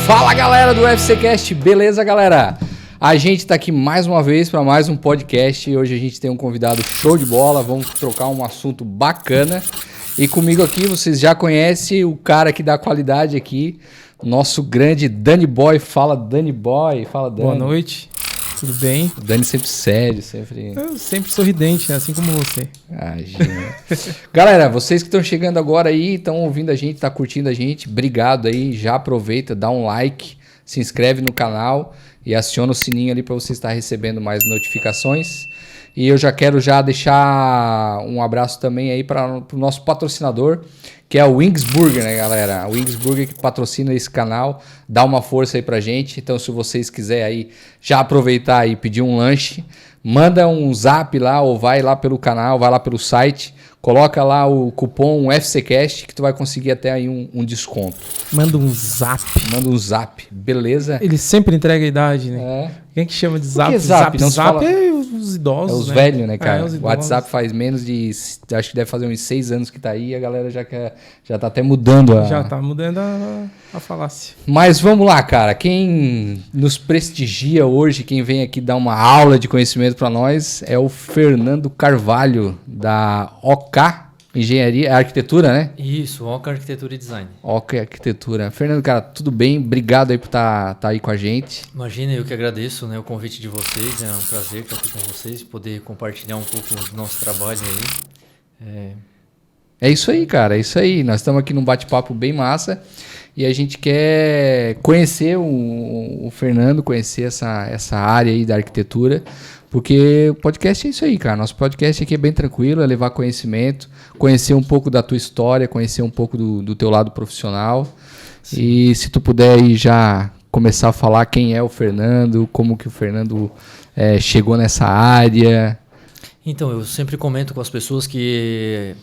Fala galera do UFCcast, beleza galera? A gente tá aqui mais uma vez para mais um podcast e hoje a gente tem um convidado show de bola, vamos trocar um assunto bacana. E comigo aqui vocês já conhecem o cara que dá qualidade aqui, nosso grande Danny Boy. Fala Danny Boy, fala Danny. Boa noite, tudo bem? O Danny sempre sério, sempre... Eu sempre sorridente, né? Assim como você. Galera, vocês que estão chegando agora aí, estão ouvindo a gente, tá curtindo a gente, obrigado aí, já aproveita, dá um like, se inscreve no canal e aciona o sininho ali para você estar recebendo mais notificações. E eu já quero deixar um abraço também aí para o nosso patrocinador, que é o Wings Burger, né, galera? O Wings Burger que patrocina esse canal, dá uma força aí pra gente. Então, se vocês quiserem aí já aproveitar e pedir um lanche, manda um zap lá ou vai lá pelo canal, vai lá pelo site, coloca lá o cupom UFCcast que tu vai conseguir até aí um desconto. Manda um zap. Manda um zap, beleza? Ele sempre entrega a idade, né? É. Quem que chama de zap? Que zap? Não Zap fala... é os idosos, é os né? velhos, né, cara? Os o WhatsApp faz menos de... Acho que deve fazer uns 6 anos que tá aí e a galera já tá até mudando a... Já tá mudando a falácia. Mas vamos lá, cara. Quem nos prestigia hoje, quem vem aqui dar uma aula de conhecimento para nós é o Fernando Carvalho, da OK Engenharia, Arquitetura, né? Isso, OK Arquitetura e Design. OK Arquitetura. Fernando, cara, tudo bem? Obrigado aí por tá aí com a gente. Imagina, eu que agradeço, né, o convite de vocês, é um prazer estar aqui com vocês, poder compartilhar um pouco do nosso trabalho aí. É isso aí, cara, é isso aí. Nós estamos aqui num bate-papo bem massa e a gente quer conhecer o Fernando, conhecer essa área aí da arquitetura, porque o podcast é isso aí, cara. Nosso podcast aqui é bem tranquilo, é levar conhecimento, conhecer um pouco da tua história, conhecer um pouco do teu lado profissional. Sim. E se tu puder aí já começar a falar quem é o Fernando, como que o Fernando chegou nessa área... Então, eu sempre comento com as pessoas que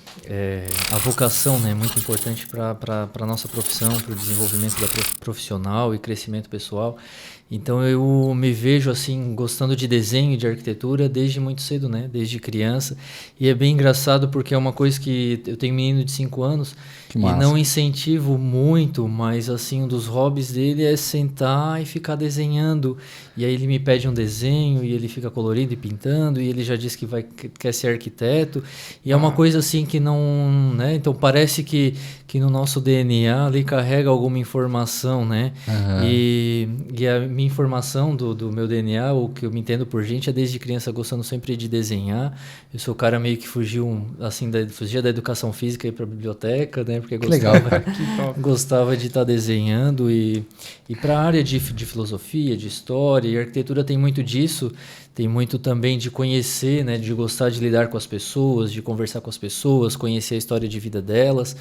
a vocação, né, é muito importante para a nossa profissão, para o desenvolvimento da profissional e crescimento pessoal. Então, eu me vejo assim gostando de desenho e de arquitetura desde muito cedo, né, desde criança. E é bem engraçado porque é uma coisa que eu tenho um menino de 5 anos e não incentivo muito, mas assim, um dos hobbies dele é sentar e ficar desenhando. E aí ele me pede um desenho e ele fica colorindo e pintando e ele já disse que quer ser arquiteto. E é uma coisa assim que não, né? Então parece que no nosso DNA ali carrega alguma informação, né? Uhum. E a minha informação do meu DNA, o que eu me entendo por gente, é desde criança gostando sempre de desenhar. Eu sou o cara meio que fugia da educação física e ir para a biblioteca, né? Porque gostava de estar desenhando e para a área de filosofia, de história e arquitetura tem muito disso, tem muito também de conhecer, né? De gostar de lidar com as pessoas, de conversar com as pessoas, conhecer a história de vida delas,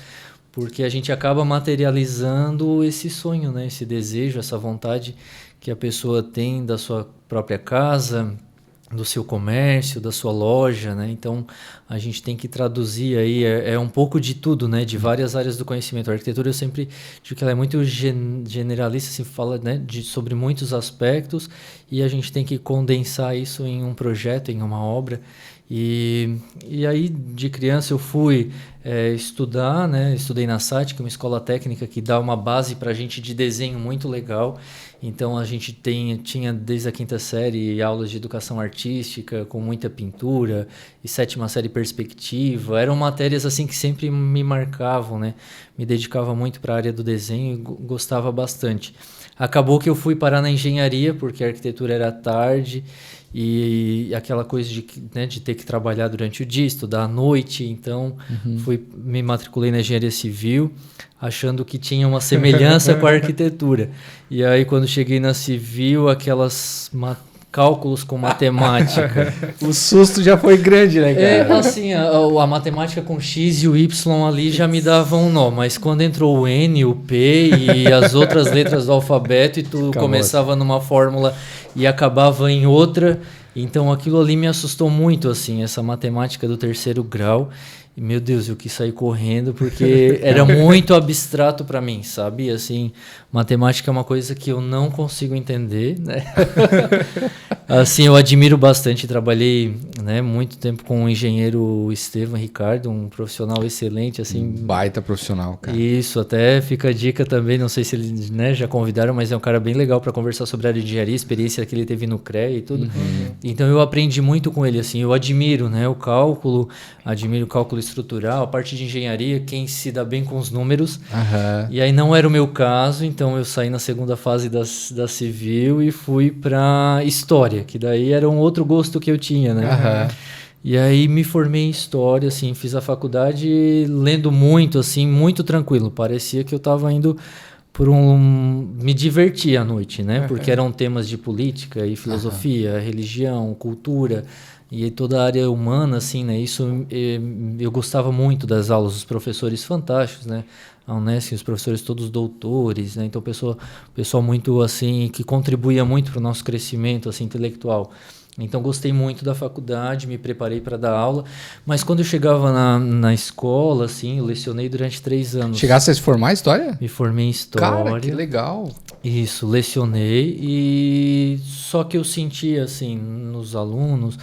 porque a gente acaba materializando esse sonho, né? Esse desejo, essa vontade que a pessoa tem da sua própria casa, do seu comércio, da sua loja, né? Então a gente tem que traduzir aí, um pouco de tudo, né? De várias áreas do conhecimento. A arquitetura eu sempre digo que ela é muito generalista, se fala, né? Sobre muitos aspectos e a gente tem que condensar isso em um projeto, em uma obra. E aí de criança eu fui estudar, né? Estudei na SAT, que é uma escola técnica que dá uma base para a gente de desenho muito legal. Então a gente tinha desde a 5ª série aulas de educação artística com muita pintura e 7ª série perspectiva. Eram matérias assim que sempre me marcavam, né? Me dedicava muito para a área do desenho e gostava bastante. Acabou que eu fui parar na engenharia porque a arquitetura era tarde e aquela coisa de ter que trabalhar durante o dia, estudar à noite. Então me matriculei na engenharia civil achando que tinha uma semelhança com a arquitetura. E aí quando cheguei na civil, aquelas cálculos com matemática. O susto já foi grande, né, cara? Assim, a matemática com X e o Y ali já me dava um nó, mas quando entrou o N, o P e as outras letras do alfabeto e tu começava numa fórmula e acabava em outra, então aquilo ali me assustou muito, assim, essa matemática do 3º grau. E, meu Deus, eu quis sair correndo porque era muito abstrato para mim, sabe? Assim, matemática é uma coisa que eu não consigo entender, né? Assim, eu admiro bastante, trabalhei, né, muito tempo com o engenheiro Estevam Ricardo, um profissional excelente, assim. Baita profissional, cara. Isso, até fica a dica também, não sei se eles, né, já convidaram, mas é um cara bem legal para conversar sobre a área de engenharia, a experiência que ele teve no CREA e tudo. Então eu aprendi muito com ele, assim, eu admiro, né, o cálculo estrutural, a parte de engenharia, quem se dá bem com os números. E aí não era o meu caso, então eu saí na segunda fase da civil e fui para história, que daí era um outro gosto que eu tinha, né? E aí me formei em história, assim, fiz a faculdade lendo muito, assim, muito tranquilo. Parecia que eu estava indo me divertir à noite, né? Porque eram temas de política e filosofia, religião, cultura e toda a área humana, assim, né? Isso eu gostava muito das aulas, os professores fantásticos, né? A Unesp, os professores todos doutores, né? Então pessoal muito assim que contribuía muito para o nosso crescimento assim intelectual. Então gostei muito da faculdade, me preparei para dar aula, mas quando eu chegava na escola, assim, eu lecionei durante 3 anos. Chegasse a se formar em história? Me formei em história. Cara, que legal. Isso, lecionei e só que eu sentia assim nos alunos,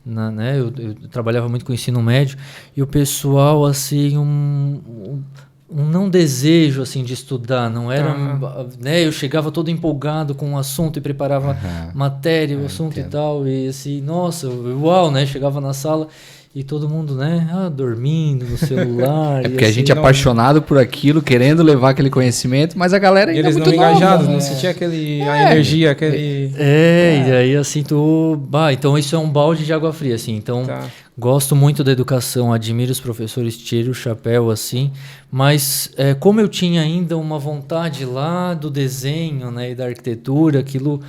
né? Eu trabalhava muito com ensino médio e o pessoal assim um não desejo assim de estudar, não era, né? Eu chegava todo empolgado com o assunto e preparava matéria, o assunto e tal, e assim, nossa, uau, né? Chegava na sala e todo mundo, né, dormindo no celular. É porque e a gente é apaixonado por aquilo, querendo levar aquele conhecimento, mas a galera ainda eles é muito não engajados, nova, não sentia a energia, aquele... E aí assim, então isso é um balde de água fria, assim, então... Gosto muito da educação, admiro os professores, tiro o chapéu assim, mas como eu tinha ainda uma vontade lá do desenho, né, e da arquitetura, aquilo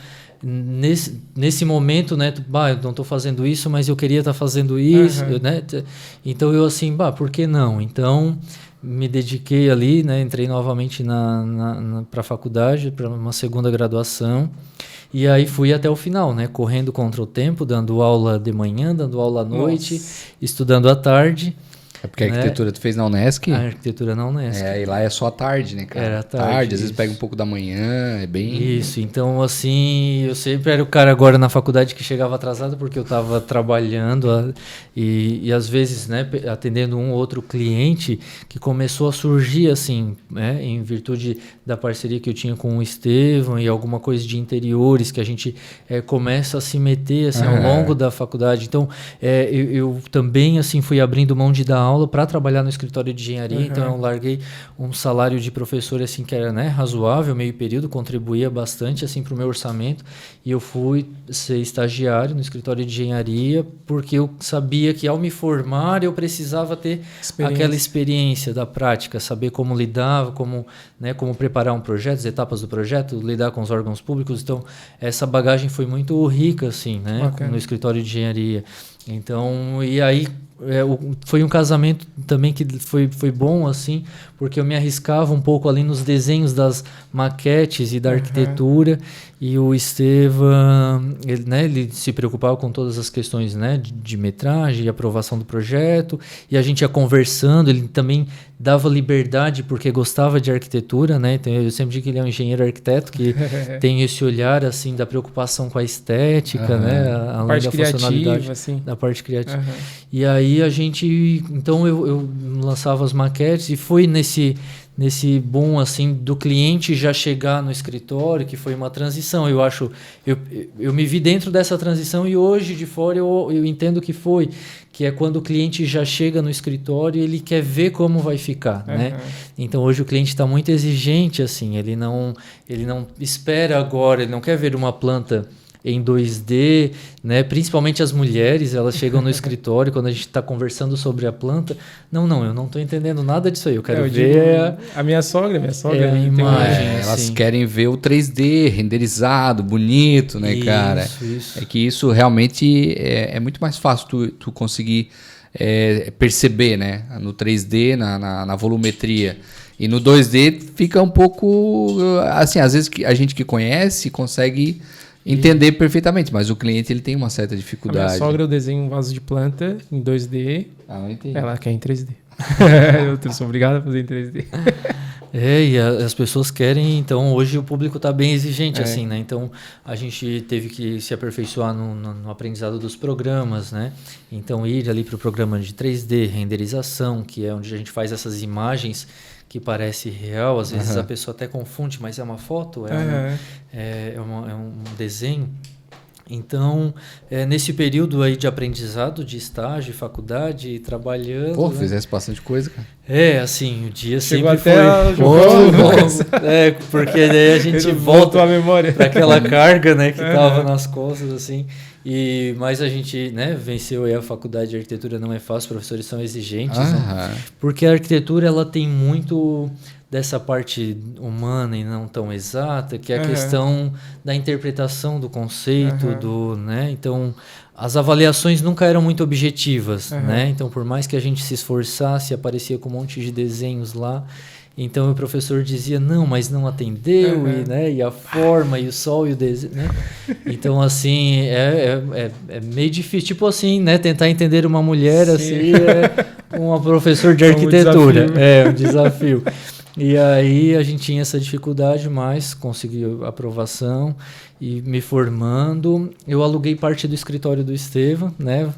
nesse momento, né, eu não estou fazendo isso, mas eu queria estar fazendo isso, né? Então eu assim, por que não? Então me dediquei ali, né, entrei novamente para a faculdade, para uma segunda graduação. E aí fui até o final, né? Correndo contra o tempo, dando aula de manhã, dando aula à noite, estudando à tarde. É porque a arquitetura tu fez na Unesc? A arquitetura na Unesc. E lá é só à tarde, né, cara? Era à tarde. Às vezes pega um pouco da manhã, é bem... Isso, então assim, eu sempre era o cara agora na faculdade que chegava atrasado porque eu estava trabalhando e às vezes, né, atendendo um ou outro cliente que começou a surgir assim, né, em virtude da parceria que eu tinha com o Estevam e alguma coisa de interiores que a gente começa a se meter assim, ao longo da faculdade. Então, eu também assim fui abrindo mão de dar aula para trabalhar no escritório de engenharia, então eu larguei um salário de professor assim que era, né, razoável, meio período, contribuía bastante assim para o meu orçamento e eu fui ser estagiário no escritório de engenharia porque eu sabia que ao me formar eu precisava ter aquela experiência da prática, saber como lidar, como preparar um projeto, as etapas do projeto, lidar com os órgãos públicos. Então essa bagagem foi muito rica assim, né, no escritório de engenharia. Então, e aí foi um casamento também que foi bom, assim, porque eu me arriscava um pouco ali nos desenhos das maquetes e da arquitetura, e o Estevam, ele se preocupava com todas as questões, né, de metragem e aprovação do projeto, e a gente ia conversando, ele também dava liberdade porque gostava de arquitetura, né, então eu sempre digo que ele é um engenheiro arquiteto, que tem esse olhar, assim, da preocupação com a estética, né, além da funcionalidade, assim, da parte criativa. E aí a gente, então eu lançava as maquetes e foi nesse boom assim do cliente já chegar no escritório, que foi uma transição. Eu acho, eu me vi dentro dessa transição e hoje de fora eu entendo que é quando o cliente já chega no escritório e ele quer ver como vai ficar, né? Então hoje o cliente está muito exigente, assim, ele não espera agora, ele não quer ver uma planta em 2D, né? Principalmente as mulheres, elas chegam no escritório quando a gente está conversando sobre a planta. Não, eu não estou entendendo nada disso aí. Eu quero ver a minha sogra a imagem. Elas assim. querem ver o 3D renderizado, bonito, né, cara? Isso. É que isso realmente é muito mais fácil tu conseguir perceber, né? No 3D, na volumetria. E no 2D fica um pouco assim, às vezes a gente que conhece consegue Entender perfeitamente, mas o cliente ele tem uma certa A minha dificuldade. sogra, eu desenho um vaso de planta em 2D, Ah, não entendi. ela quer em 3D. Eu sou obrigado a fazer em 3D. E as pessoas querem, então hoje o público está bem exigente, É. assim, né? Então a gente teve que se aperfeiçoar no aprendizado dos programas, né? Então ir ali para o programa de 3D, renderização, que é onde a gente faz essas imagens que parece real, às vezes a pessoa até confunde, mas é uma foto, é um desenho. Então, nesse período aí de aprendizado, de estágio, faculdade, trabalhando... Pô, né? fizesse bastante coisa, cara. Assim, o dia Chegou sempre até a foi jogar muito longo. Porque daí a gente volta a memória. para aquela carga, né, que tava nas costas, assim. Mas a gente, né, venceu aí a faculdade de arquitetura, não é fácil, os professores são exigentes, né? Porque a arquitetura, ela tem muito dessa parte humana e não tão exata, que é a questão da interpretação do conceito, né? Então, as avaliações nunca eram muito objetivas, né? Então, por mais que a gente se esforçasse, aparecia com um monte de desenhos lá. Então, o professor dizia, não, mas não atendeu, e a forma, e o sol, e o desenho, né? Então, assim, é meio difícil. Tipo assim, né? Tentar entender uma mulher, Sim. assim, uma professor de arquitetura. Um desafio. E aí a gente tinha essa dificuldade, mas consegui aprovação e me formando. Eu aluguei parte do escritório do Estevam, né?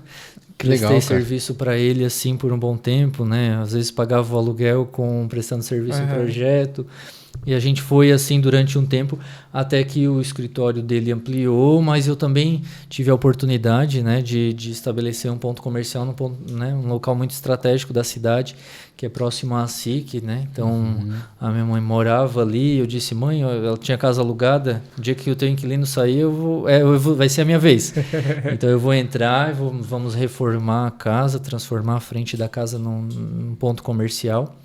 Prestei serviço para ele assim por um bom tempo, né? Às vezes pagava o aluguel prestando serviço em projeto. E a gente foi assim durante um tempo até que o escritório dele ampliou, mas eu também tive a oportunidade, né, de estabelecer um ponto comercial um local muito estratégico da cidade, que é próximo à SIC, né? Então a minha mãe morava ali, eu disse, mãe, ela tinha casa alugada, o dia que o teu inquilino sair, vai ser a minha vez. Então eu vou entrar, vamos reformar a casa, transformar a frente da casa num ponto comercial.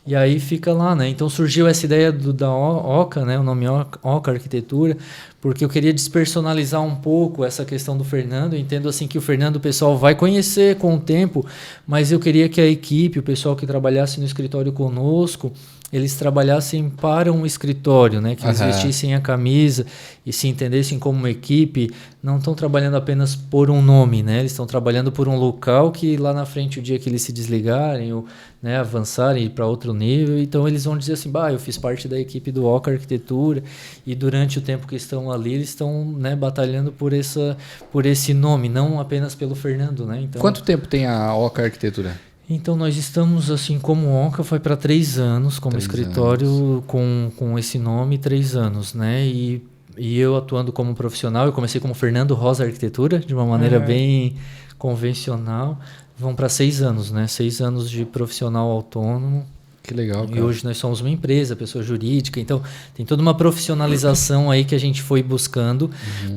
E aí fica lá, né? Então surgiu essa ideia da Oca, né? O nome Oca Arquitetura, porque eu queria despersonalizar um pouco essa questão do Fernando. Eu entendo assim que o Fernando o pessoal vai conhecer com o tempo, mas eu queria que a equipe, o pessoal que trabalhasse no escritório conosco, eles trabalhassem para um escritório, né? Que eles vestissem a camisa e se entendessem como uma equipe. Não estão trabalhando apenas por um nome, né? Eles estão trabalhando por um local que lá na frente, o dia que eles se desligarem ou, né, avançarem para outro nível, então eles vão dizer assim, eu fiz parte da equipe do Oca Arquitetura, e durante o tempo que estão ali, eles estão, né, batalhando por esse nome, não apenas pelo Fernando, né? Então, quanto tempo tem a Oca Arquitetura? Então nós estamos assim como Oca, foi para 3 anos como escritório com esse nome, 3 anos, né? E eu atuando como profissional, eu comecei como Fernando Rosa Arquitetura, de uma maneira bem convencional. Vão para 6 anos, né? 6 anos de profissional autônomo. Que legal, cara. E hoje nós somos uma empresa, pessoa jurídica, então tem toda uma profissionalização aí que a gente foi buscando,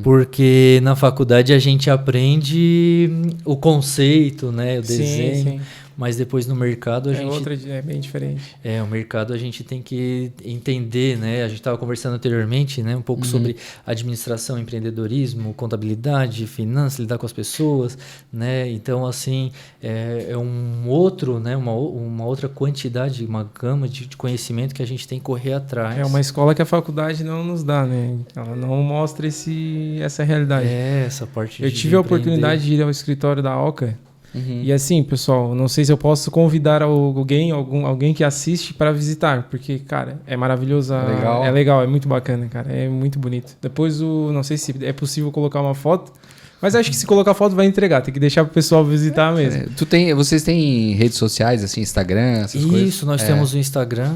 porque na faculdade a gente aprende o conceito, né, o desenho, sim. Mas depois no mercado é bem diferente. O mercado a gente tem que entender, né? A gente estava conversando anteriormente, né? Um pouco sobre administração, empreendedorismo, contabilidade, finanças, lidar com as pessoas, né? Então, assim, é um outro, né? Uma outra quantidade, uma gama de conhecimento que a gente tem que correr atrás. É uma escola que a faculdade não nos dá, né? Ela não mostra essa realidade. Essa parte. Eu tive a oportunidade de ir ao escritório da Oca. E assim, pessoal, não sei se eu posso convidar alguém que assiste para visitar, porque, cara, é maravilhoso. É legal, é muito bacana, cara, é muito bonito. Depois, não sei se é possível colocar uma foto, mas acho que se colocar foto vai entregar, tem que deixar pro pessoal visitar mesmo. Vocês têm redes sociais, assim, Instagram, essas coisas? Isso, nós temos o Instagram,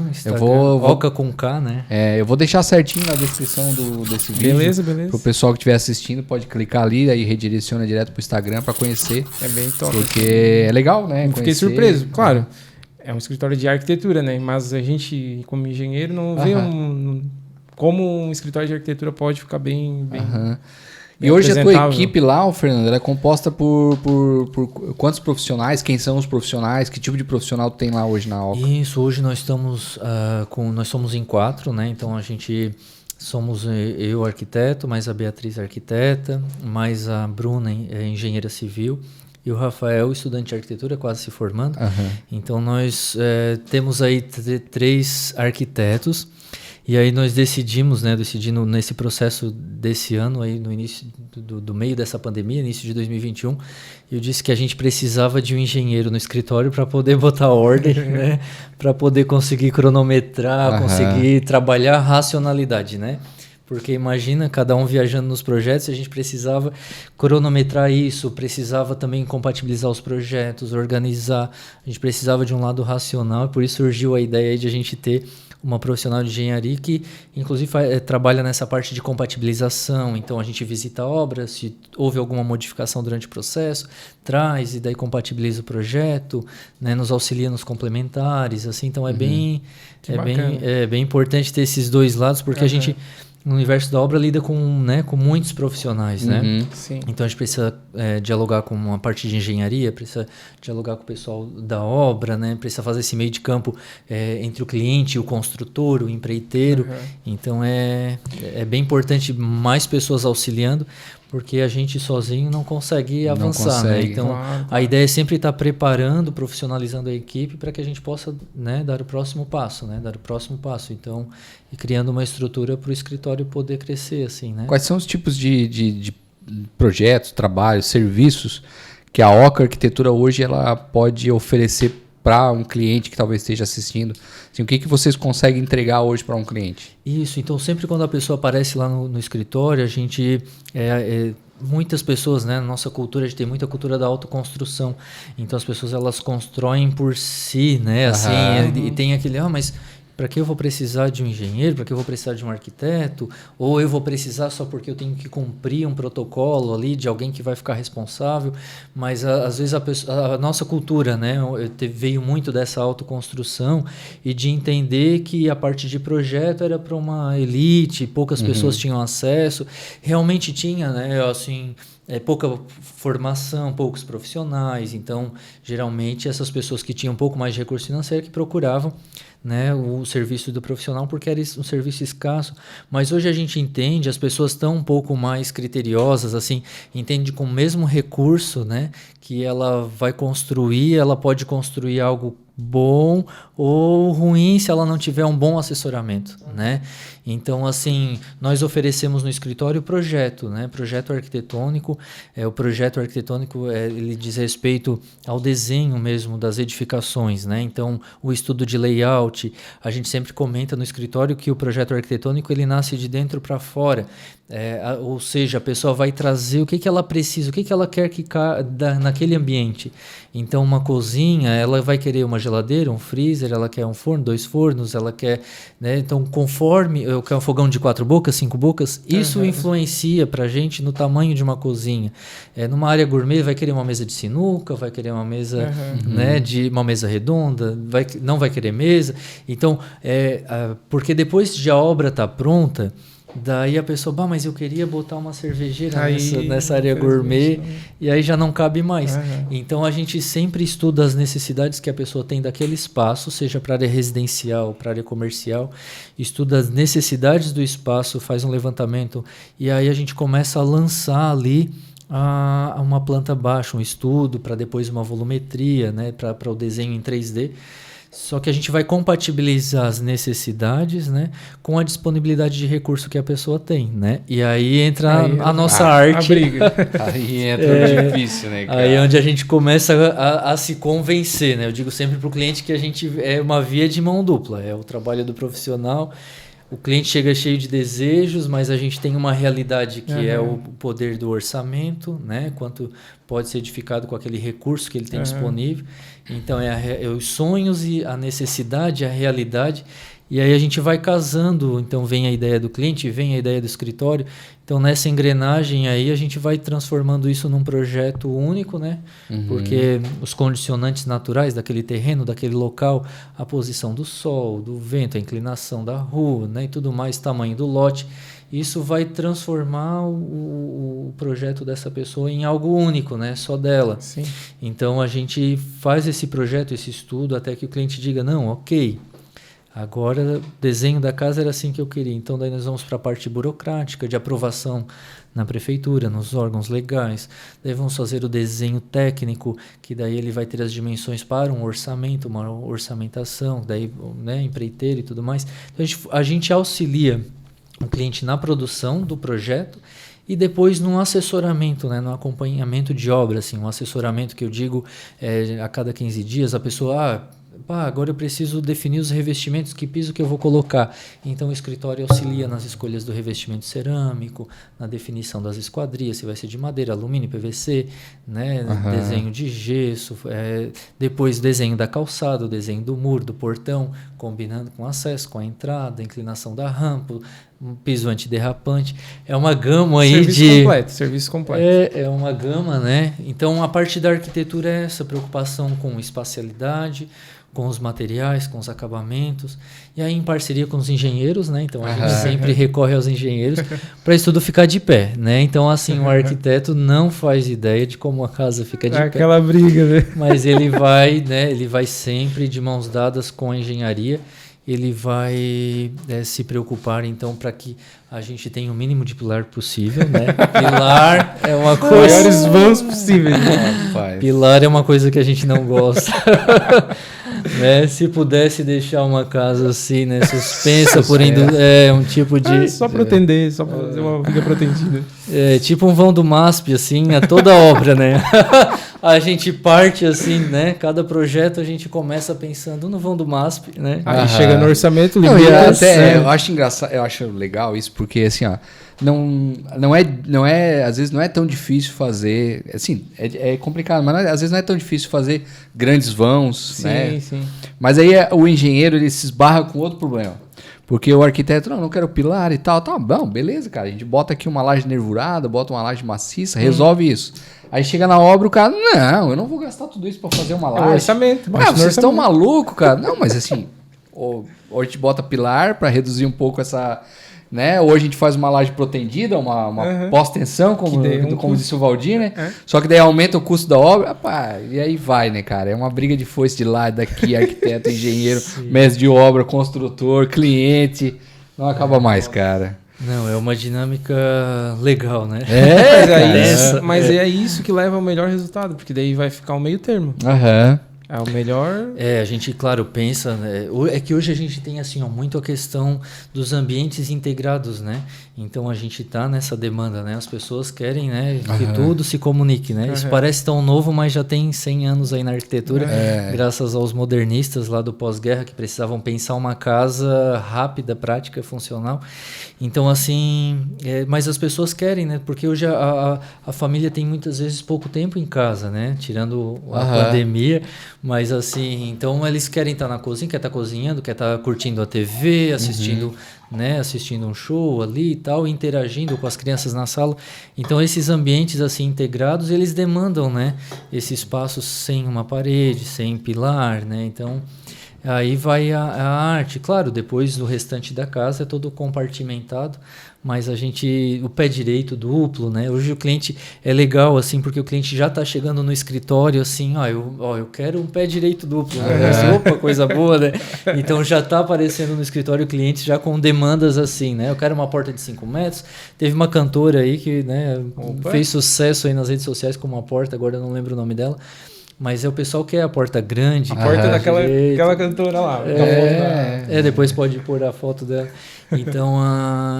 Oca com K, né? Eu vou deixar certinho na descrição desse vídeo. Beleza. Pro pessoal que estiver assistindo, pode clicar ali, aí redireciona direto pro Instagram para conhecer. É bem top. Porque é legal, né? Fiquei surpreso, claro. É um escritório de arquitetura, né? Mas a gente, como engenheiro, não vê como um escritório de arquitetura pode ficar bem e hoje a tua equipe lá, Fernando, ela é composta por quantos profissionais? Quem são os profissionais? Que tipo de profissional tu tem lá hoje na Oca? Isso, hoje nós estamos nós somos em 4, né? Então a gente somos eu arquiteto, mais a Beatriz arquiteta, mais a Bruna engenheira civil e o Rafael estudante de arquitetura, quase se formando. Então nós temos aí 3 arquitetos. E aí nós decidindo nesse processo desse ano, aí no início do meio dessa pandemia, início de 2021, eu disse que a gente precisava de um engenheiro no escritório para poder botar ordem, né? Para poder conseguir cronometrar, conseguir trabalhar a racionalidade, né? Porque imagina, cada um viajando nos projetos, a gente precisava cronometrar isso, precisava também compatibilizar os projetos, organizar, a gente precisava de um lado racional, e por isso surgiu a ideia aí de a gente ter uma profissional de engenharia que, inclusive, trabalha nessa parte de compatibilização. Então, a gente visita a obra, se houve alguma modificação durante o processo, traz e daí compatibiliza o projeto, né, nos auxilia nos complementares. Assim, então, é bem importante ter esses dois lados, porque a gente, no universo da obra, lida com muitos profissionais, né? Sim. Então a gente precisa dialogar com uma parte de engenharia, precisa dialogar com o pessoal da obra, né? Precisa fazer esse meio de campo entre o cliente, o construtor, o empreiteiro. Então é bem importante mais pessoas auxiliando, porque a gente sozinho não consegue avançar, né? Então a ideia é sempre estar preparando, profissionalizando a equipe para que a gente possa, né, dar o próximo passo, né? Então, e criando uma estrutura para o escritório poder crescer, assim, né? Quais são os tipos de projetos, trabalhos, serviços que a Oca Arquitetura hoje ela pode oferecer para um cliente que talvez esteja assistindo? Assim, o que vocês conseguem entregar hoje para um cliente? Isso, então sempre quando a pessoa aparece lá no escritório, a gente... muitas pessoas, né, na nossa cultura, a gente tem muita cultura da autoconstrução. Então as pessoas elas constroem por si, né? Assim, e tem aquele, mas para que eu vou precisar de um engenheiro? Para que eu vou precisar de um arquiteto? Ou eu vou precisar só porque eu tenho que cumprir um protocolo ali de alguém que vai ficar responsável? Mas às vezes a nossa cultura, né, veio muito dessa autoconstrução e de entender que a parte de projeto era para uma elite, poucas pessoas tinham acesso. Realmente tinha, né, assim... pouca formação, poucos profissionais. Então, geralmente, essas pessoas que tinham um pouco mais de recurso financeiro que procuravam, né, o serviço do profissional porque era um serviço escasso. Mas hoje a gente entende, as pessoas estão um pouco mais criteriosas, assim, entende com o mesmo recurso, né, que ela vai construir, ela pode construir algo bom ou ruim se ela não tiver um bom assessoramento, né? Então, assim, nós oferecemos no escritório o projeto, né? Projeto arquitetônico. O projeto arquitetônico ele diz respeito ao desenho mesmo das edificações, né? Então, o estudo de layout, a gente sempre comenta no escritório que o projeto arquitetônico ele nasce de dentro para fora. Ou seja, a pessoa vai trazer o que ela precisa, o que ela quer que naquele ambiente. Então, uma cozinha, ela vai querer uma geladeira, um freezer, ela quer um forno, 2 fornos, ela quer... Né? Então, conforme... Eu quero um fogão de 4 bocas, 5 bocas, isso influencia pra gente no tamanho de uma cozinha. Numa área gourmet, vai querer uma mesa de sinuca, vai querer uma mesa, né, uma mesa redonda, não vai querer mesa. Então, porque depois de a obra tá pronta... Daí a pessoa, mas eu queria botar uma cervejeira nessa área gourmet e aí já não cabe mais. Então a gente sempre estuda as necessidades que a pessoa tem daquele espaço, seja para área residencial, para área comercial, estuda as necessidades do espaço, faz um levantamento e aí a gente começa a lançar ali uma planta baixa, um estudo, para depois uma volumetria, né, para o desenho em 3D. Só que a gente vai compatibilizar as necessidades, né, com a disponibilidade de recurso que a pessoa tem, né? E aí entra a nossa arte. A briga. Aí entra o difícil, né, cara? Aí é onde a gente começa a se convencer, né? Eu digo sempre para o cliente que a gente é uma via de mão dupla. É o trabalho do profissional. O cliente chega cheio de desejos, mas a gente tem uma realidade que é o poder do orçamento, né? Quanto pode ser edificado com aquele recurso que ele tem disponível. Então, os sonhos e a necessidade, a realidade. E aí a gente vai casando, então vem a ideia do cliente, vem a ideia do escritório. Então nessa engrenagem aí a gente vai transformando isso num projeto único, né? Porque os condicionantes naturais daquele terreno, daquele local, a posição do sol, do vento, a inclinação da rua, né? E tudo mais, tamanho do lote, isso vai transformar o projeto dessa pessoa em algo único, né? Só dela. Sim. Então a gente faz esse projeto, esse estudo, até que o cliente diga, não, ok, Agora, o desenho da casa era assim que eu queria. Então, daí nós vamos para a parte burocrática, de aprovação na prefeitura, nos órgãos legais. Daí vamos fazer o desenho técnico, que daí ele vai ter as dimensões para um orçamento, uma orçamentação, daí, né, empreiteiro e tudo mais. Então, a gente auxilia o cliente na produção do projeto e depois no assessoramento, né, no acompanhamento de obra, assim, um assessoramento que eu digo a cada 15 dias, a pessoa... agora eu preciso definir os revestimentos, que piso que eu vou colocar. Então o escritório auxilia nas escolhas do revestimento cerâmico, na definição das esquadrias, se vai ser de madeira, alumínio, PVC, né? Desenho de gesso, depois desenho da calçada, desenho do muro, do portão, combinando com o acesso, com a entrada, a inclinação da rampa, um piso antiderrapante. É uma gama aí serviço completo. É uma gama, né? Então a parte da arquitetura é essa preocupação com espacialidade, com os materiais, com os acabamentos, e aí em parceria com os engenheiros, né? Então a gente sempre recorre aos engenheiros para isso tudo ficar de pé, né? Então assim, o arquiteto não faz ideia de como a casa fica de pé. Aquela briga, né? Mas ele vai, né? Ele vai sempre de mãos dadas com a engenharia. Ele vai se preocupar, então, para que a gente tenha o mínimo de pilar possível, né? Pilar é uma coisa... Maiores vãos possíveis. Pilar é uma coisa que a gente não gosta. Né? Se pudesse deixar uma casa assim, né? Suspensa por um tipo de... só para atender, só para fazer uma vida protegida. Tipo um vão do MASP, assim, a toda obra, né? A gente parte assim, né? Cada projeto a gente começa pensando no vão do MASP, né? Aí chega no orçamento, eu acho engraçado, eu acho legal isso, porque assim, ó, às vezes não é tão difícil fazer, assim, é complicado, mas às vezes não é tão difícil fazer grandes vãos, né? Sim. Mas aí o engenheiro, ele se esbarra com outro problema. Porque o arquiteto, não quero pilar e tal. Tá bom, beleza, cara. A gente bota aqui uma laje nervurada, bota uma laje maciça, resolve isso. Aí chega na obra, o cara, não, eu não vou gastar tudo isso pra fazer uma laje. Orçamento. Vocês estão malucos, cara. Não, mas assim, ou a gente bota pilar pra reduzir um pouco essa... Né? Ou a gente faz uma laje protendida, uma pós-tensão, como disse o Valdir, né? Só que daí aumenta o custo da obra, e aí vai, né, cara? É uma briga de foice de lá, daqui, arquiteto, engenheiro, mestre de obra, construtor, cliente, não acaba mais, cara. Não, é uma dinâmica legal, né? Mas é isso que leva ao melhor resultado, porque daí vai ficar um meio termo. É o melhor... A gente, claro, pensa... Né? É que hoje a gente tem, assim, muito a questão dos ambientes integrados, né? Então, a gente está nessa demanda, né? As pessoas querem, né, que tudo se comunique, né? Isso parece tão novo, mas já tem 100 anos aí na arquitetura, graças aos modernistas lá do pós-guerra, que precisavam pensar uma casa rápida, prática, funcional. Então, assim... mas as pessoas querem, né? Porque hoje a família tem, muitas vezes, pouco tempo em casa, né? Tirando a pandemia... Mas assim, então eles querem estar na cozinha, quer estar cozinhando, quer estar curtindo a TV, assistindo, né, assistindo um show ali e tal, interagindo com as crianças na sala. Então esses ambientes assim integrados, eles demandam, né, esse espaço sem uma parede, sem pilar, né? Então aí vai a arte. Claro, depois o restante da casa é todo compartimentado, mas o pé direito duplo, né? Hoje o cliente é legal, assim, porque o cliente já está chegando no escritório, assim, eu quero um pé direito duplo, né? Assim, opa, coisa boa, né? Então já está aparecendo no escritório o cliente já com demandas assim, né? Eu quero uma porta de 5 metros. Teve uma cantora aí que, né, fez sucesso aí nas redes sociais com uma porta, agora eu não lembro o nome dela. Mas o pessoal quer a porta grande. A porta daquela cantora lá. Depois pode pôr a foto dela. Então,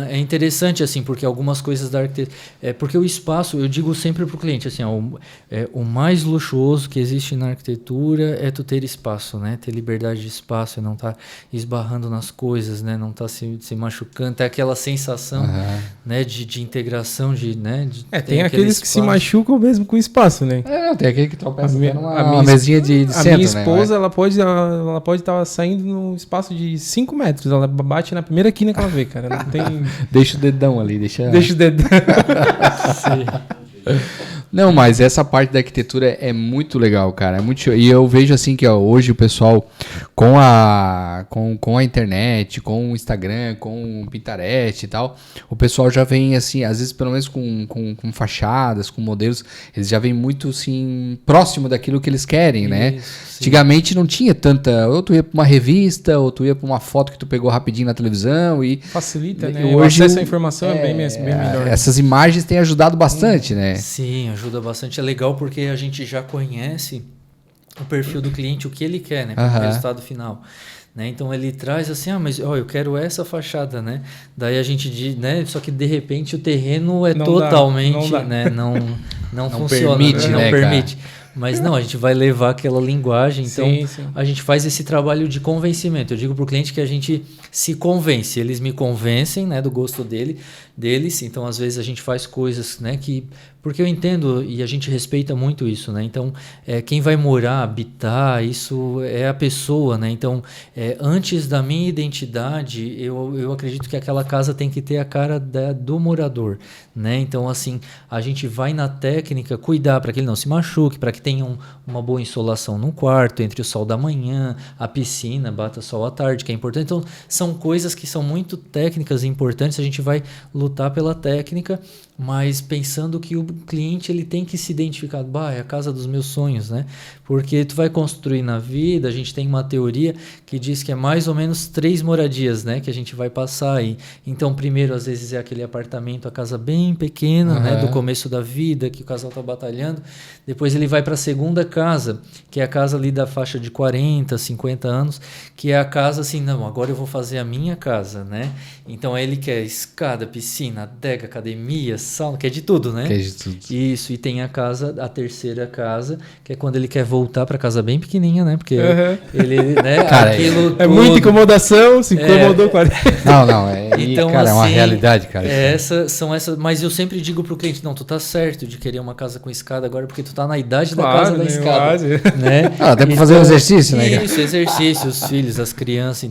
é interessante, assim, porque algumas coisas da arquitetura... porque o espaço, eu digo sempre para o cliente, assim, o mais luxuoso que existe na arquitetura é tu ter espaço, né? Ter liberdade de espaço, não estar esbarrando nas coisas, né? Não estar se machucando, ter aquela sensação, né? de integração, né? Tem aqueles que se machucam mesmo com espaço, né? Tem aquele que tropeça numa mesinha de centro, a minha esposa, né? ela pode estar saindo num espaço de 5 metros, ela bate na primeira quina que ela vê, cara. Não tem... Deixa o dedão ali, deixa o dedão. Não, mas essa parte da arquitetura é muito legal, cara. É muito show. E eu vejo assim que hoje o pessoal com a internet, com o Instagram, com o Pinterest e tal, o pessoal já vem assim, às vezes pelo menos com fachadas, com modelos, eles já vêm muito assim próximo daquilo que eles querem, né? Isso, Antigamente não tinha tanta, ou tu ia pra uma revista, ou tu ia pra uma foto que tu pegou rapidinho na televisão e facilita, né? Hoje o acesso à informação é bem melhor. Essas imagens têm ajudado bastante, né? Sim, ajuda bastante. É legal porque a gente já conhece o perfil do cliente, o que ele quer, né? Para o resultado final. Né? Então ele traz assim, mas eu quero essa fachada, né? Daí a gente diz, né? Só que de repente o terreno é não totalmente, dá. Né? Não funciona, permite, não né, permite. Mas não, a gente vai levar aquela linguagem, então sim. A gente faz esse trabalho de convencimento. Eu digo para o cliente que a gente se convence, eles me convencem, né, do gosto deles, então às vezes a gente faz coisas, né, porque eu entendo e a gente respeita muito isso, né, então quem vai morar, habitar, isso é a pessoa, né, então antes da minha identidade, eu acredito que aquela casa tem que ter a cara do morador, né, então assim, a gente vai na técnica cuidar para que ele não se machuque, para que tenha uma boa insolação no quarto, entre o sol da manhã, a piscina, bata sol à tarde, que é importante, então são coisas que são muito técnicas e importantes, a gente vai lutar pela técnica, mas pensando que o cliente ele tem que se identificar, é a casa dos meus sonhos, né? Porque tu vai construir na vida, a gente tem uma teoria que diz que é mais ou menos 3 moradias, né? Que a gente vai passar aí. Então, primeiro, às vezes é aquele apartamento, a casa bem pequena, né? Do começo da vida, que o casal tá batalhando. Depois ele vai para a segunda casa, que é a casa ali da faixa de 40, 50 anos, que é a casa assim, não, agora eu vou fazer a minha casa, né? Então, ele quer escada, piscina, adega, academia, sauna, quer de tudo, né? Quer de tudo. Isso, e tem a terceira casa, que é quando ele quer voltar para casa bem pequenininha, né? Porque ele, né? Cara, aquilo é muita incomodação, se incomodou 40. Não, então, cara, assim, é uma realidade, cara. São essas, mas eu sempre digo pro cliente, não, tu tá certo de querer uma casa com escada agora, porque tu tá na idade da casa da escada, né? Até pra fazer um exercício, né? Isso, exercício, os filhos, as crianças,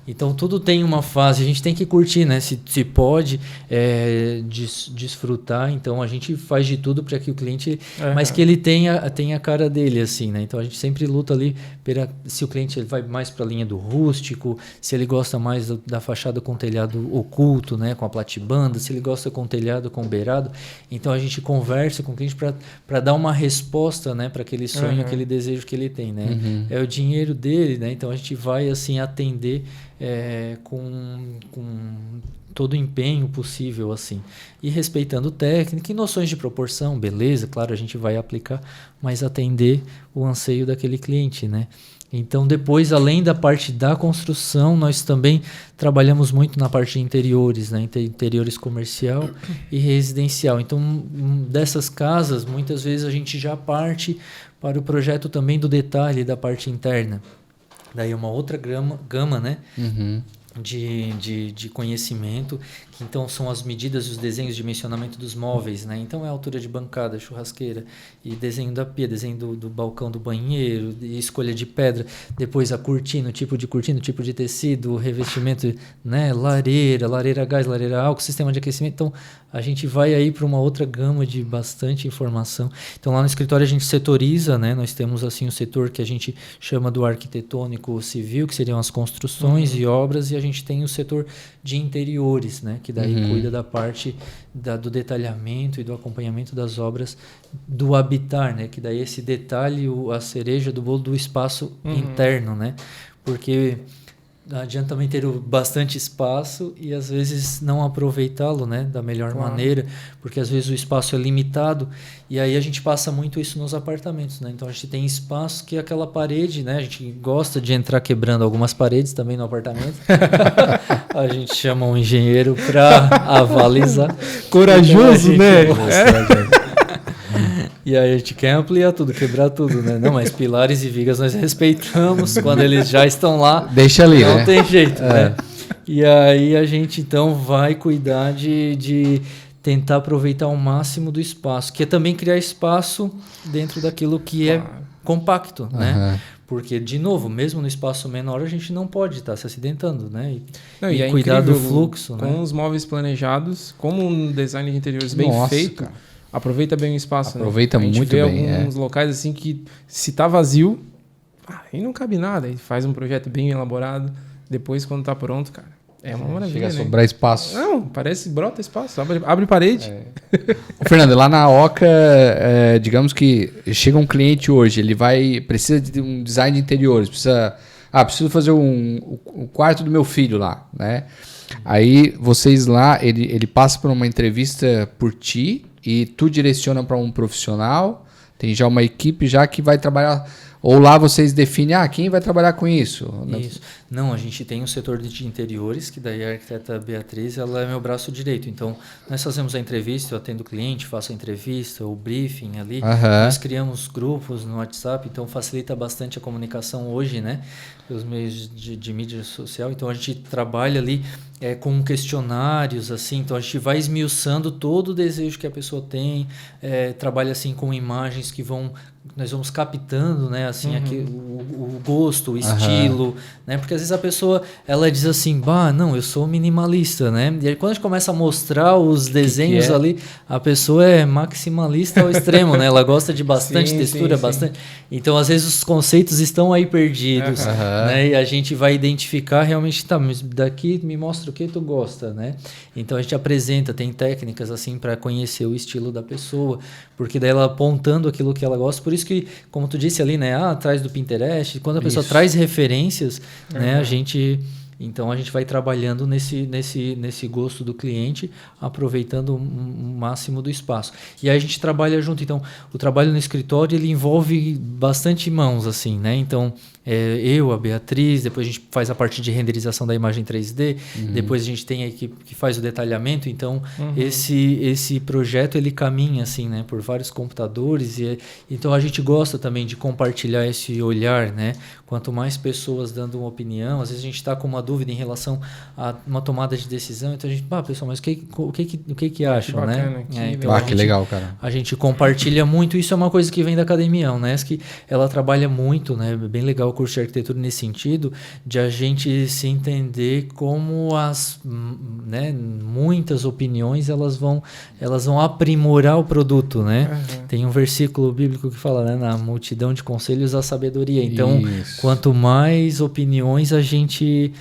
então tudo tem uma fase, a gente tem que curtir, né? Se pode desfrutar, então a gente faz de tudo para que o cliente, mas que ele tenha a cara dele, assim, né? Então a gente sempre luta ali, se o cliente ele vai mais para a linha do rústico, se ele gosta mais da fachada com telhado oculto, né? Com a platibanda, se ele gosta com telhado com beirado, então a gente conversa com o cliente para dar uma resposta, né? Para aquele sonho, aquele desejo que ele tem, né? É o dinheiro dele, né? Então a gente vai assim atender com todo o empenho possível, assim, e respeitando técnica e noções de proporção, beleza, claro, a gente vai aplicar, mas atender o anseio daquele cliente, né? Então, depois, além da parte da construção, nós também trabalhamos muito na parte de interiores, né? Interiores comercial e residencial. Então, dessas casas, muitas vezes a gente já parte para o projeto também do detalhe da parte interna. Daí uma outra gama, né? De conhecimento, que então são as medidas e os desenhos de dimensionamento dos móveis, né? Então é a altura de bancada, churrasqueira, e desenho da pia, desenho do balcão do banheiro, e escolha de pedra, depois a cortina, tipo de tecido, revestimento, né? Lareira gás, lareira álcool, sistema de aquecimento. Então a gente vai aí para uma outra gama de bastante informação. Então lá no escritório a gente setoriza, né? Nós temos assim o setor que a gente chama do arquitetônico civil, que seriam as construções e obras, e a gente tem o setor de interiores, né? Que daí cuida da parte do detalhamento e do acompanhamento das obras do habitar, né? Que daí esse detalhe, a cereja do bolo do espaço interno, né? Porque não adianta também ter bastante espaço e às vezes não aproveitá-lo, né, da melhor maneira, porque às vezes o espaço é limitado e aí a gente passa muito isso nos apartamentos, né? Então a gente tem espaço que é aquela parede, né? A gente gosta de entrar quebrando algumas paredes também no apartamento. A gente chama um engenheiro para avalizar. Corajoso, então, né? E aí a gente quer ampliar tudo, quebrar tudo, né? Não, mas pilares e vigas nós respeitamos quando eles já estão lá. Deixa ali, não né? tem jeito, né? E aí a gente então vai cuidar de tentar aproveitar ao máximo do espaço, que é também criar espaço dentro daquilo que é compacto, né? Porque, de novo, mesmo no espaço menor, a gente não pode estar se acidentando, né? E é cuidar do incrível, fluxo, com né? os móveis planejados, como um design de interiores bem feito, cara. aproveita bem o espaço. Aproveita muito bem. A gente vê alguns locais assim que se tá vazio, aí não cabe nada. Aí faz um projeto bem elaborado. Depois, quando tá pronto, cara, é uma maravilha. Chega a sobrar espaço. Não, parece brota espaço. Abre parede. Ô, Fernando, lá na Oca, digamos que chega um cliente hoje, ele precisa de um design de interiores, preciso fazer o quarto do meu filho lá, né? Aí vocês lá, ele passa por uma entrevista por ti e tu direciona para um profissional, tem já uma equipe já que vai trabalhar, ou lá vocês definem, quem vai trabalhar com isso? Isso. Não, a gente tem um setor de interiores, que daí a arquiteta Beatriz, ela é meu braço direito. Então, nós fazemos a entrevista, eu atendo o cliente, faço a entrevista, o briefing ali. Nós criamos grupos no WhatsApp, então facilita bastante a comunicação hoje, né? Pelos meios de mídia social. Então, a gente trabalha ali com questionários, assim. Então, a gente vai esmiuçando todo o desejo que a pessoa tem. Trabalha, assim, com imagens que nós vamos captando, né, assim, aqui, o gosto, o estilo, né, porque às vezes a pessoa, ela diz assim, não, eu sou minimalista, né, e aí quando a gente começa a mostrar os desenhos ali, a pessoa é maximalista ao extremo, né, ela gosta de bastante textura, bastante, então às vezes os conceitos estão aí perdidos, né, e a gente vai identificar realmente, mas daqui me mostra o que tu gosta, né, então a gente apresenta, tem técnicas assim para conhecer o estilo da pessoa, porque daí ela apontando aquilo que ela gosta, por isso que, como tu disse ali, né, atrás do Pinterest, quando a pessoa traz referências, né, a gente vai trabalhando nesse gosto do cliente, aproveitando o máximo do espaço. E aí a gente trabalha junto. Então, o trabalho no escritório, ele envolve bastante mãos, assim, né? Então, eu, a Beatriz, depois a gente faz a parte de renderização da imagem 3D, depois a gente tem a equipe que faz o detalhamento. Então, esse projeto, ele caminha, assim, né, por vários computadores. Então, a gente gosta também de compartilhar esse olhar, né? Quanto mais pessoas dando uma opinião, às vezes a gente está com uma dúvida em relação a uma tomada de decisão, então a gente, pessoal, mas o que acham, né? Então que legal, cara. A gente compartilha muito, isso é uma coisa que vem da academia, a Unesc, ela trabalha muito, né? Bem legal o curso de arquitetura nesse sentido, de a gente se entender como né, muitas opiniões, elas vão aprimorar o produto, né? Tem um versículo bíblico que fala, né, na multidão de conselhos a sabedoria, então quanto mais opiniões a gente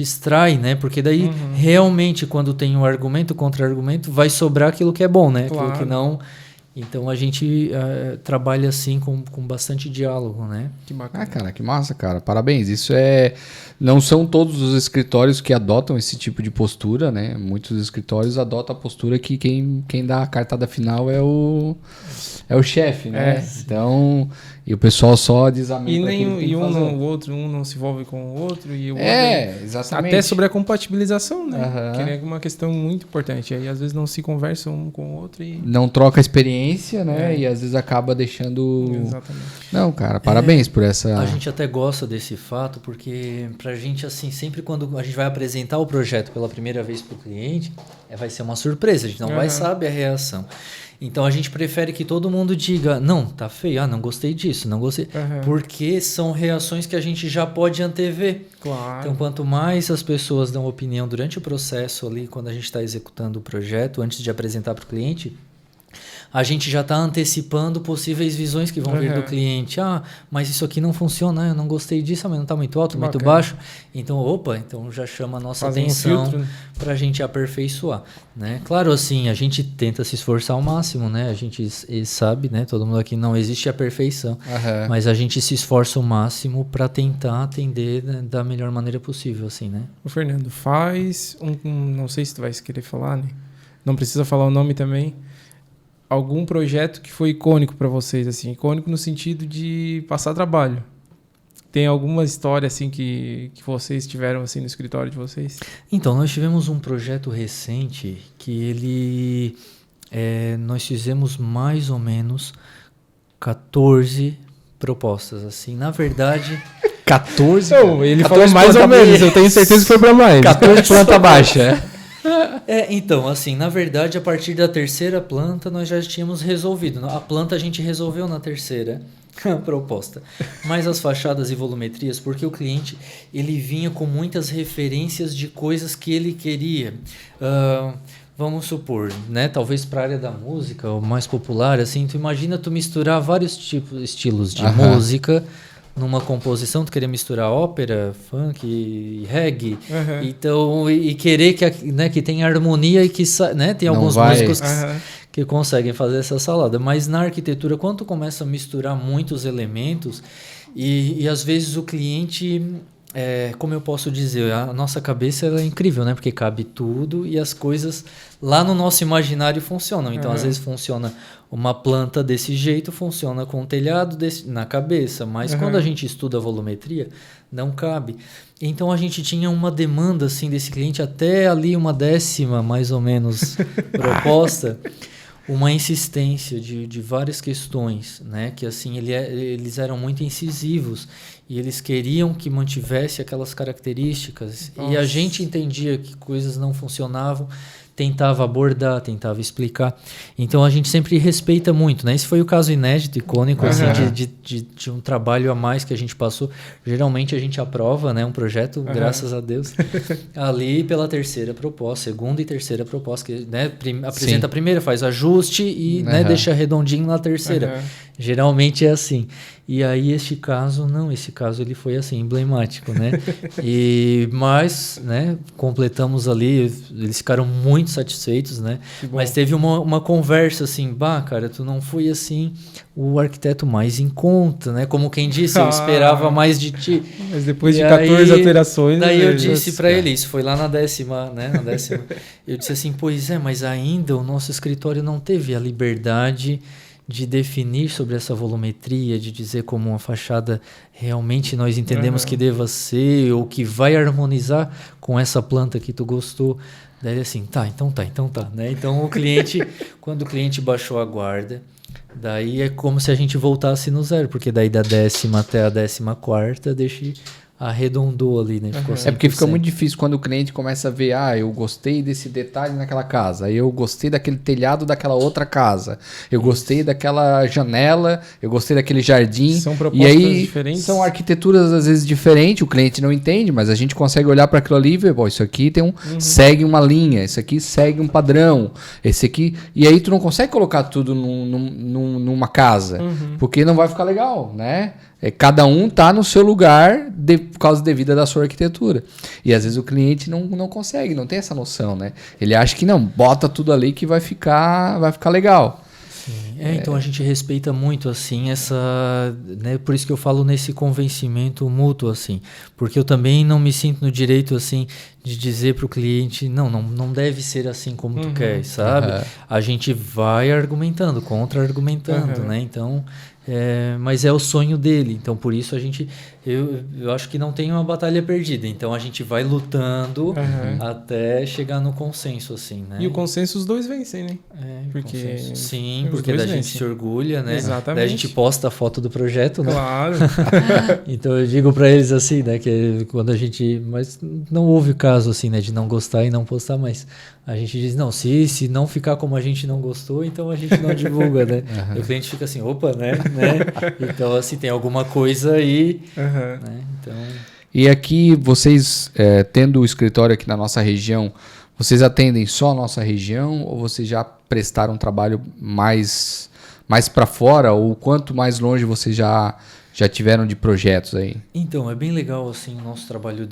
extrai, né? Porque daí realmente quando tem um argumento, contra-argumento, vai sobrar aquilo que é bom, né? Claro. Aquilo que não. Então a gente trabalha assim com bastante diálogo, né? Que bacana. Cara, que massa, cara. Parabéns. Isso não são todos os escritórios que adotam esse tipo de postura, né? Muitos escritórios adotam a postura que quem dá a cartada final é o chefe, né? Então, e o pessoal só diz amém. Um não se envolve com o outro e o outro. Exatamente. Até sobre a compatibilização, né? Que é uma questão muito importante. Aí às vezes não se conversa um com o outro e não troca experiência, né? E às vezes acaba deixando. Exatamente. Não, cara, parabéns por essa. A gente até gosta desse fato, porque pra gente, assim, sempre quando a gente vai apresentar o projeto pela primeira vez pro cliente, vai ser uma surpresa, a gente não vai saber a reação. Então a gente prefere que todo mundo diga, não, tá feio, não gostei disso, não gostei. Porque são reações que a gente já pode antever. Claro. Então quanto mais as pessoas dão opinião durante o processo ali, quando a gente está executando o projeto, antes de apresentar para o cliente, a gente já está antecipando possíveis visões que vão vir do cliente. Mas isso aqui não funciona, eu não gostei disso, mas não está muito alto, muito baixo. Então, então já chama a nossa atenção para a gente aperfeiçoar. Né? Claro, assim, a gente tenta se esforçar ao máximo, né? A gente sabe, né? Todo mundo aqui não existe a perfeição, mas a gente se esforça ao máximo para tentar atender, né, da melhor maneira possível, assim, né? O Fernando, faz não sei se tu vai querer falar, né? Não precisa falar o nome também. Algum projeto que foi icônico para vocês, assim, icônico no sentido de passar trabalho. Tem alguma história assim que vocês tiveram assim no escritório de vocês? Então, nós tivemos um projeto recente que nós fizemos mais ou menos 14 propostas, assim, na verdade... 14? Não, ele falou mais ou menos, eu tenho certeza que foi para mais. 14 planta baixa, então, assim, na verdade, a partir da terceira planta, nós já tínhamos resolvido. A planta a gente resolveu na terceira proposta. Mas as fachadas e volumetrias, porque o cliente, ele vinha com muitas referências de coisas que ele queria. vamos supor, né? Talvez para a área da música, o mais popular, assim, tu imagina tu misturar vários estilos de música numa composição, tu querer misturar ópera, funk e reggae, então, e querer que tenha harmonia e que, né? Tem alguns músicos que conseguem fazer essa salada, mas na arquitetura, quando tu começa a misturar muitos elementos e às vezes o cliente... como eu posso dizer, a nossa cabeça ela é incrível, né? Porque cabe tudo e as coisas lá no nosso imaginário funcionam. Então, às vezes funciona uma planta desse jeito, funciona com um telhado na cabeça, mas quando a gente estuda a volumetria, não cabe. Então, a gente tinha uma demanda assim, desse cliente, até ali uma 10ª, mais ou menos, proposta, uma insistência de várias questões, né? Que assim, eles eram muito incisivos e eles queriam que mantivesse aquelas características. Nossa. E a gente entendia que coisas não funcionavam, tentava abordar, tentava explicar. Então a gente sempre respeita muito, né? Esse foi o caso inédito, icônico, assim, de um trabalho a mais que a gente passou. Geralmente a gente aprova, né, um projeto, graças a Deus, ali pela terceira proposta, segunda e terceira proposta, que, né, apresenta a primeira, faz ajuste e né, deixa redondinho na terceira. Geralmente é assim. E aí esse caso ele foi assim, emblemático, né? Mas, né, completamos ali, eles ficaram muito satisfeitos, né? Mas teve uma conversa assim, cara, tu não foi assim o arquiteto mais em conta, né? Como quem disse, eu esperava mais de ti. Mas depois de 14 alterações... Daí eu disse para ele, isso foi lá na 10ª, né? Na 10ª. Eu disse assim, pois é, mas ainda o nosso escritório não teve a liberdade de definir sobre essa volumetria, de dizer como uma fachada realmente nós entendemos que deva ser, ou que vai harmonizar com essa planta que tu gostou. Daí assim, então tá, né? Então o cliente, quando o cliente baixou a guarda, daí é como se a gente voltasse no zero, porque daí da 10ª até a 14ª arredondou ali, né? Ficou 100%. Porque fica muito difícil quando o cliente começa a ver, eu gostei desse detalhe naquela casa, eu gostei daquele telhado daquela outra casa, eu gostei daquela janela, eu gostei daquele jardim. São propostas diferentes. São arquiteturas às vezes diferentes, o cliente não entende, mas a gente consegue olhar para aquilo ali e ver, isso aqui segue uma linha, isso aqui segue um padrão, esse aqui... E aí tu não consegue colocar tudo numa casa, porque não vai ficar legal, né? Cada um tá no seu lugar por causa devida da sua arquitetura. E às vezes o cliente não consegue, não tem essa noção, né? Ele acha que não, bota tudo ali que vai ficar legal. Sim. Então a gente respeita muito assim essa, né, por isso que eu falo nesse convencimento mútuo assim, porque eu também não me sinto no direito assim de dizer para o cliente não deve ser assim como tu quer, sabe? A gente vai argumentando, contra-argumentando, né? Então mas é o sonho dele, então por isso eu acho que não tem uma batalha perdida, então a gente vai lutando até chegar no consenso, assim, né? E o consenso os dois vencem, né? Porque porque da gente se orgulha, né? Exatamente. Daí a gente posta a foto do projeto, né? Claro. Então eu digo para eles assim, né, que quando mas não houve caso assim, né, de não gostar e não postar, mas a gente diz, se não ficar como a gente não gostou, então a gente não divulga, né? E o cliente fica assim, opa, né? Então, assim, tem alguma coisa aí, né? Então... E aqui, vocês, tendo o escritório aqui na nossa região, vocês atendem só a nossa região ou vocês já prestaram um trabalho mais para fora? Ou quanto mais longe vocês já tiveram de projetos aí? Então, é bem legal, assim, o nosso trabalho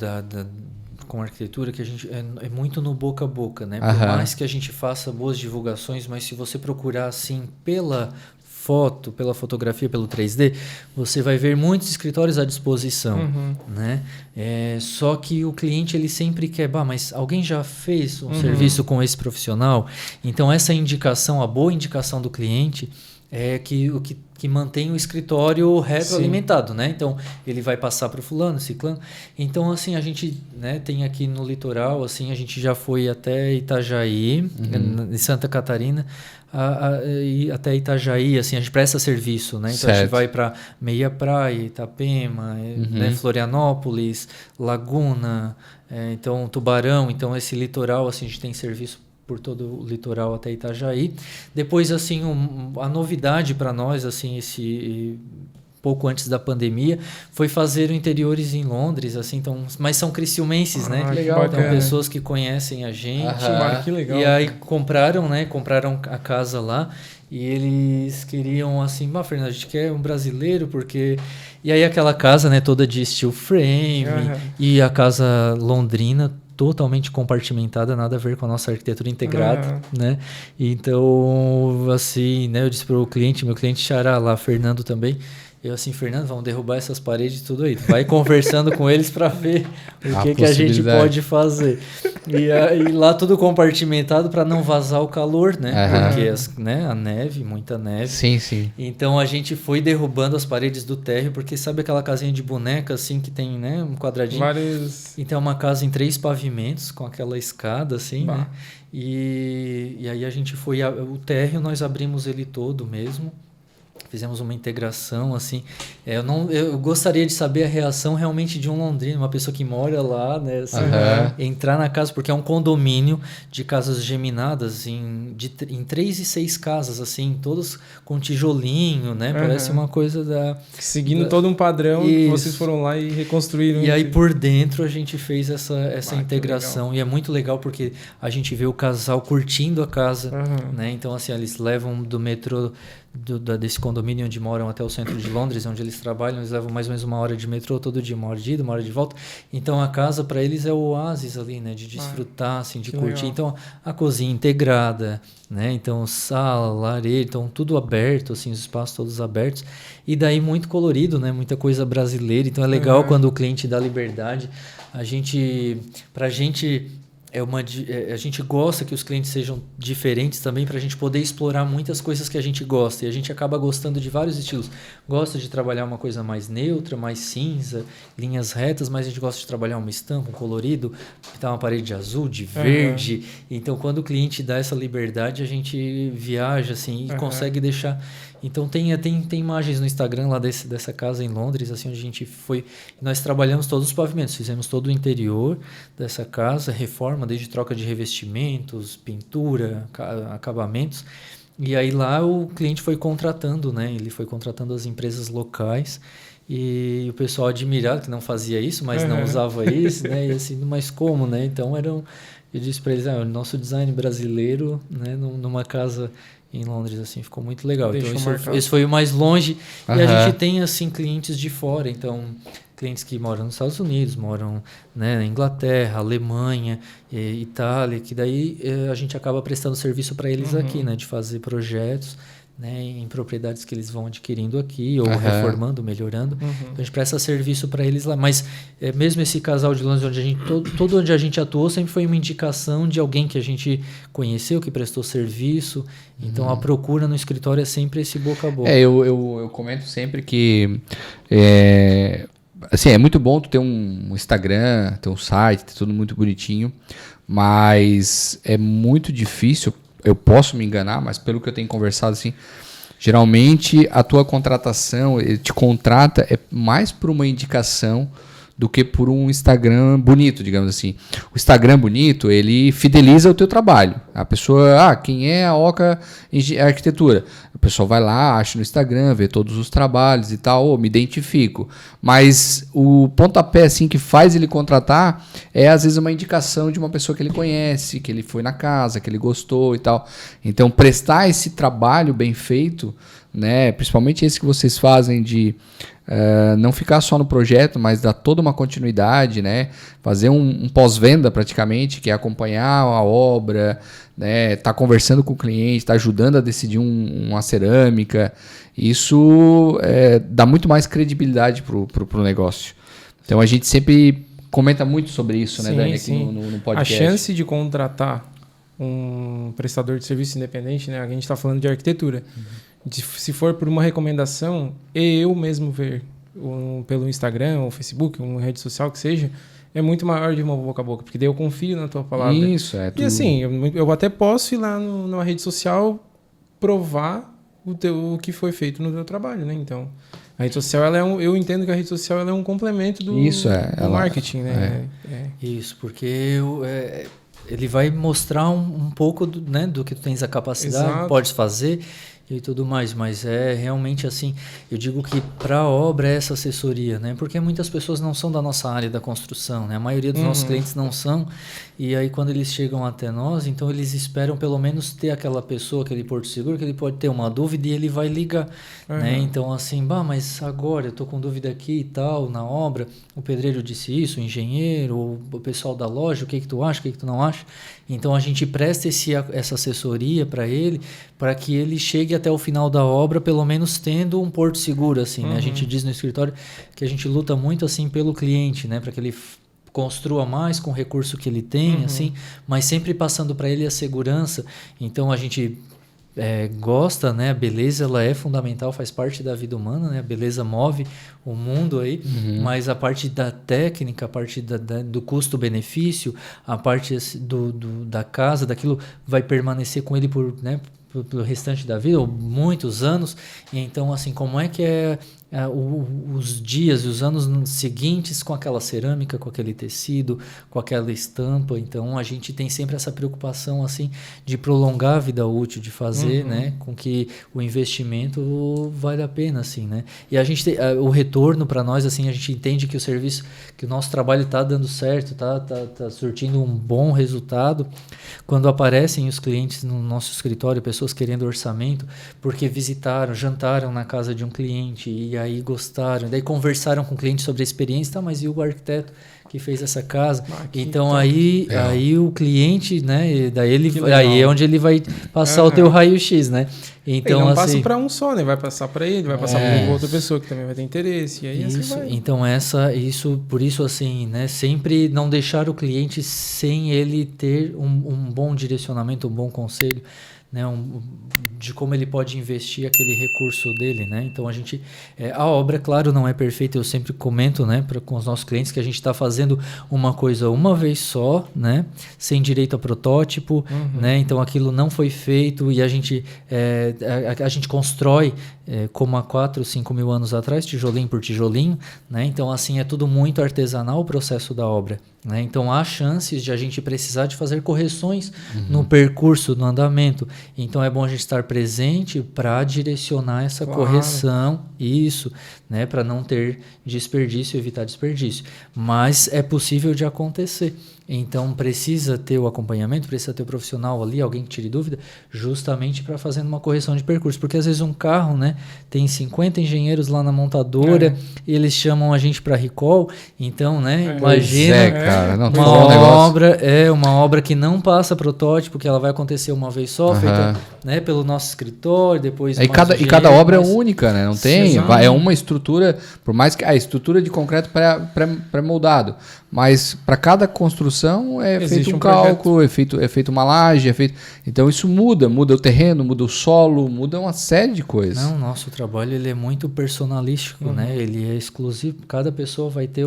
com arquitetura, que a gente é muito no boca a boca, né? Por mais que a gente faça boas divulgações, mas se você procurar assim pela foto, pela fotografia, pelo 3D, você vai ver muitos escritórios à disposição, né? Só que o cliente ele sempre quer, mas alguém já fez um serviço com esse profissional? Então essa indicação, a boa indicação do cliente é que mantém o escritório retroalimentado, né? Então, ele vai passar para o fulano, ciclano. Então, assim, a gente, né, tem aqui no litoral, assim, a gente já foi até Itajaí, em Santa Catarina, e até Itajaí, assim, a gente presta serviço, né? Então, a gente vai para Meia Praia, Itapema, né, Florianópolis, Laguna, então Tubarão. Então, esse litoral, assim, a gente tem serviço por todo o litoral até Itajaí. Depois, assim, a novidade para nós, assim, pouco antes da pandemia, foi fazer o Interiores em Londres, assim, então, mas são criciumenses, né? Legal, então, pessoas que conhecem a gente. Que legal. E aí compraram a casa lá e eles queriam assim, Fernando, a gente quer um brasileiro porque... E aí aquela casa, né, toda de steel frame e a casa londrina totalmente compartimentada, nada a ver com a nossa arquitetura integrada, né? Então, assim, né, eu disse para o cliente, meu cliente xará lá, Fernando também, eu assim, Fernando, vamos derrubar essas paredes tudo aí. Vai conversando com eles para ver o que a gente pode fazer. E aí lá tudo compartimentado para não vazar o calor, né? Porque a neve, muita neve. Sim. Então a gente foi derrubando as paredes do térreo, porque sabe aquela casinha de boneca assim que tem, né, um quadradinho? Então é uma casa em 3 pavimentos com aquela escada assim, né? E aí a gente foi o térreo nós abrimos ele todo mesmo. Fizemos uma integração, assim. Eu gostaria de saber a reação realmente de um londrino, uma pessoa que mora lá, né? Assim, entrar na casa, porque é um condomínio de casas geminadas em 3 e 6 casas, assim, todas com tijolinho, né? Parece uma coisa seguindo todo um padrão que vocês foram lá e reconstruíram. E aí por dentro a gente fez essa integração. E é muito legal porque a gente vê o casal curtindo a casa, né? Então, assim, eles levam do metrô desse condomínio onde moram até o centro de Londres, onde eles trabalham, eles levam mais ou menos 1 hora de metrô todo dia, 1 hora de ida, 1 hora de volta. Então a casa para eles é o oásis ali, né, de desfrutar, assim, de curtir. Legal. Então a cozinha integrada, né? Então sala, lareira, então tudo aberto, assim, os espaços todos abertos. E daí muito colorido, né? Muita coisa brasileira. Então é legal quando o cliente dá liberdade. Pra gente a gente gosta que os clientes sejam diferentes também para a gente poder explorar muitas coisas que a gente gosta. E a gente acaba gostando de vários estilos. Gosta de trabalhar uma coisa mais neutra, mais cinza, linhas retas, mas a gente gosta de trabalhar uma estampa, um colorido, pintar uma parede de azul, de verde. Então, quando o cliente dá essa liberdade, a gente viaja assim e consegue deixar... Então tem imagens no Instagram lá dessa casa em Londres, assim, onde a gente foi... Nós trabalhamos todos os pavimentos, fizemos todo o interior dessa casa, reforma, desde troca de revestimentos, pintura, acabamentos. E aí lá o cliente foi contratando, né? Ele foi contratando as empresas locais e o pessoal admirado que não fazia isso, mas não usava isso, né? E assim, mas como, né? Então eu disse para eles, o nosso design brasileiro, né? Numa casa... em Londres, assim, ficou muito legal. Então, esse foi o mais longe. E a gente tem, assim, clientes de fora. Então, clientes que moram nos Estados Unidos, moram, né, na Inglaterra, Alemanha, Itália, que daí a gente acaba prestando serviço para eles aqui, né, de fazer projetos, né, em propriedades que eles vão adquirindo aqui, ou reformando, melhorando. Então, a gente presta serviço para eles lá. Mas mesmo esse casal de Londres, onde todo onde a gente atuou, sempre foi uma indicação de alguém que a gente conheceu, que prestou serviço. Então, a procura no escritório é sempre esse boca a boca. Eu comento sempre que... assim, é muito bom tu ter um Instagram, ter um site, ter tudo muito bonitinho, mas é muito difícil... Eu posso me enganar, mas pelo que eu tenho conversado, assim, geralmente a tua contratação, ele te contrata mais por uma indicação do que por um Instagram bonito, digamos assim. O Instagram bonito, ele fideliza o teu trabalho. A pessoa, quem é a Oca Arquitetura? O pessoal vai lá, acha no Instagram, vê todos os trabalhos e tal, me identifico. Mas o pontapé, assim, que faz ele contratar é, às vezes, uma indicação de uma pessoa que ele conhece, que ele foi na casa, que ele gostou e tal. Então, prestar esse trabalho bem feito, né, principalmente esse que vocês fazem de não ficar só no projeto, mas dar toda uma continuidade, né, fazer um pós-venda praticamente, que é acompanhar a obra, né, tá conversando com o cliente, tá ajudando a decidir uma cerâmica, isso dá muito mais credibilidade pro negócio. Então a gente sempre comenta muito sobre isso, né, Dani, aqui no podcast. A chance de contratar um prestador de serviço independente, né, a gente está falando de arquitetura, se for por uma recomendação, eu mesmo ver pelo Instagram ou Facebook, uma rede social que seja, é muito maior de uma boca a boca, porque daí eu confio na tua palavra. Isso, tudo. E assim, eu até posso ir lá numa rede social provar o que foi feito no teu trabalho, né? Então, a rede social, eu entendo que a rede social ela é um complemento do marketing, né? Isso, porque ele vai mostrar um pouco do que tu tens a capacidade, podes fazer. e tudo mais, mas é realmente assim, eu digo que para a obra é essa assessoria, né? Porque muitas pessoas não são da nossa área da construção, né? A maioria dos nossos clientes não são, e aí quando eles chegam até nós, então eles esperam pelo menos ter aquela pessoa, aquele porto seguro, que ele pode ter uma dúvida e ele vai ligar, né? Então assim, mas agora eu tô com dúvida aqui e tal, na obra, o pedreiro disse isso, o engenheiro, o pessoal da loja, o que tu acha, o que tu não acha? Então a gente presta essa assessoria para ele, para que ele chegue até o final da obra, pelo menos tendo um porto seguro, assim, né? A gente diz no escritório que a gente luta muito assim pelo cliente, né? Para que ele construa mais com o recurso que ele tem, assim, mas sempre passando para ele a segurança. Então a gente gosta, né? A beleza, ela é fundamental, faz parte da vida humana, né? A beleza move o mundo aí, mas a parte da técnica, a parte do custo-benefício, a parte da casa, daquilo vai permanecer com ele pelo restante da vida, ou muitos anos. E então, assim, como é que os dias e os anos seguintes com aquela cerâmica, com aquele tecido, com aquela estampa? Então a gente tem sempre essa preocupação assim de prolongar a vida útil, de fazer, né, com que o investimento vale a pena, assim, né? E a gente o retorno para nós, assim, a gente entende que o serviço, que o nosso trabalho está dando certo, tá surtindo um bom resultado quando aparecem os clientes no nosso escritório, pessoas querendo orçamento porque visitaram, jantaram na casa de um cliente e aí gostaram, daí conversaram com o cliente sobre a experiência, mas e o arquiteto que fez essa casa? Então aí o cliente, né, aí é onde ele vai passar o teu raio-x, né? Então, não assim, passa para um só, né? Vai passar para ele, vai passar para outra pessoa que também vai ter interesse, e aí isso, assim vai. Então por isso assim, né, sempre não deixar o cliente sem ele ter um bom direcionamento, um bom conselho, né, de como ele pode investir aquele recurso dele, né? Então a obra, claro, não é perfeita. Eu sempre comento, né, com os nossos clientes que a gente está fazendo uma coisa uma vez só, né, sem direito a protótipo, né? Então aquilo não foi feito e a gente constrói como há 4, 5 mil anos atrás, tijolinho por tijolinho, né? Então assim é tudo muito artesanal o processo da obra, né? Então há chances de a gente precisar de fazer correções no percurso, no andamento. Então é bom a gente estar presente para direcionar essa correção, isso, né, para não ter desperdício, evitar desperdício. Mas é possível de acontecer. Então precisa ter o acompanhamento, precisa ter o profissional ali, alguém que tire dúvida, justamente para fazer uma correção de percurso. Porque às vezes um carro, né, tem 50 engenheiros lá na montadora, e eles chamam a gente para recall. Então, né, imagina cara, não, uma obra que não passa protótipo, que ela vai acontecer uma vez só, feita, né, pelo nosso escritório, depois e cada obra é única, né? Não tem, é uma estrutura, por mais que a estrutura de concreto pré-moldado, mas para cada construção existe feito um cálculo, é feito uma laje, então isso muda o terreno, muda o solo, muda uma série de coisas. Não, o nosso trabalho ele é muito personalístico, né? Ele é exclusivo, cada pessoa vai ter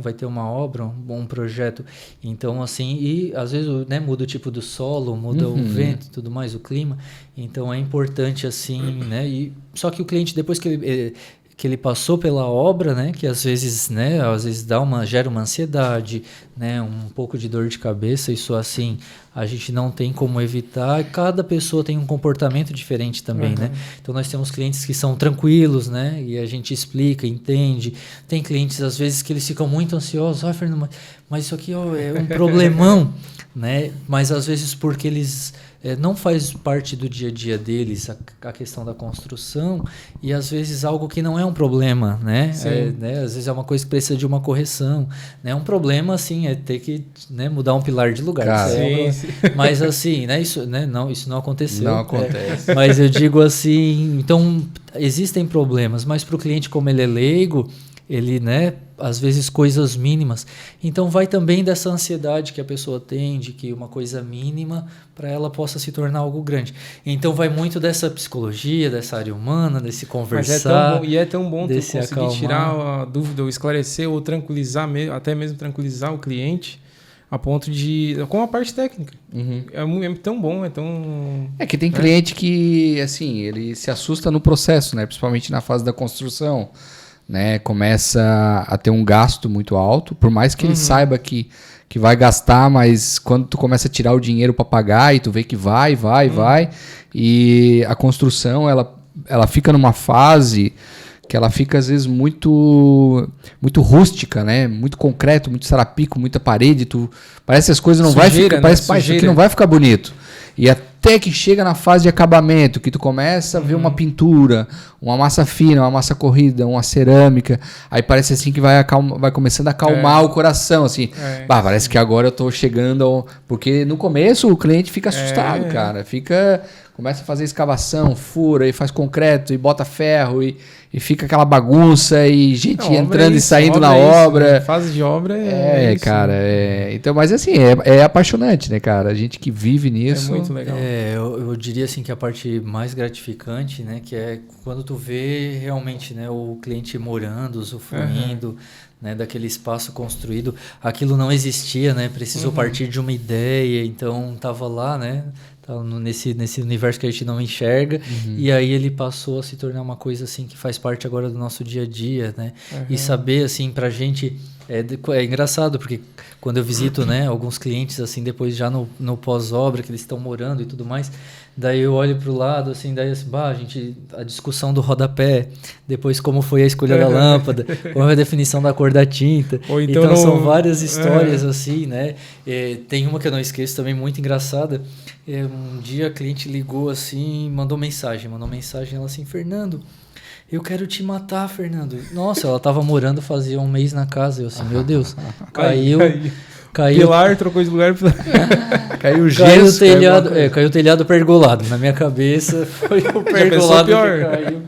vai ter uma obra, um projeto. Então assim, e às vezes, né, muda o tipo do solo, muda o vento, tudo mais, o clima. Então é importante assim, né? E só que o cliente, depois que ele passou pela obra, né, que às vezes gera uma ansiedade, né, um pouco de dor de cabeça, isso assim, a gente não tem como evitar, cada pessoa tem um comportamento diferente também, né? Então nós temos clientes que são tranquilos, né, e a gente explica, entende. Tem clientes às vezes que eles ficam muito ansiosos, Fernando, mas isso aqui é um problemão, né? Mas às vezes porque eles não faz parte do dia a dia deles a questão da construção, e às vezes algo que não é um problema, né? Às vezes é uma coisa que precisa de uma correção, né? Um problema assim é ter que, né, mudar um pilar de lugar. Mas assim, né, isso não aconteceu. Não acontece. Mas eu digo assim, então existem problemas, mas para o cliente, como ele é leigo, ele, né, às vezes coisas mínimas. Então vai também dessa ansiedade que a pessoa tem de que uma coisa mínima para ela possa se tornar algo grande. Então vai muito dessa psicologia, dessa área humana, desse conversar. Mas é tão bom tu conseguir tirar a dúvida, ou esclarecer, ou tranquilizar, até mesmo tranquilizar o cliente, a ponto de... com a parte técnica. É tão bom, é tão... É que tem cliente que, assim, ele se assusta no processo, né? Principalmente na fase da construção. Né, começa a ter um gasto muito alto, por mais que ele saiba que que vai gastar, mas quando tu começa a tirar o dinheiro para pagar e tu vê que vai, e a construção, ela fica numa fase que ela fica às vezes muito rústica, né? Muito concreto, muito sarapico, muita parede, parece que as coisas não vai ficar, parece isso aqui não vai ficar bonito. E até que chega na fase de acabamento, que tu começa a ver uma pintura, uma massa fina, uma massa corrida, uma cerâmica, aí parece assim que vai começando a acalmar o coração, assim. Parece que agora eu tô chegando Porque no começo o cliente fica assustado, cara. Começa a fazer escavação, fura, e faz concreto, e bota ferro, e fica aquela bagunça, e gente entrando e saindo na obra. Né? Fase de obra isso, cara. Então, mas assim, é apaixonante, né, cara? A gente que vive nisso. É muito legal. Eu diria assim que a parte mais gratificante, né, que é quando tu vê realmente, né, o cliente morando, usufruindo, né, daquele espaço construído. Aquilo não existia, né? Precisou partir de uma ideia, então tava lá, né? Nesse universo que a gente não enxerga, e aí ele passou a se tornar uma coisa assim que faz parte agora do nosso dia a dia, né? E saber assim, pra gente é engraçado, porque quando eu visito, né, alguns clientes assim, depois já no pós-obra, que eles estão morando e tudo mais, daí eu olho pro lado assim, daí assim, a discussão do rodapé, depois como foi a escolha da lâmpada, como é a definição da cor da tinta. Então são várias histórias assim, né? Tem uma que eu não esqueço também, muito engraçada. Um dia a cliente ligou assim, mandou mensagem ela assim: Fernando, eu quero te matar, Fernando. Nossa, ela tava morando fazia um mês na casa, eu assim, meu Deus, caiu. Pilar, trocou de lugar. Caiu o gesso. Caiu o telhado pergolado. Na minha cabeça foi o pergolado que caiu.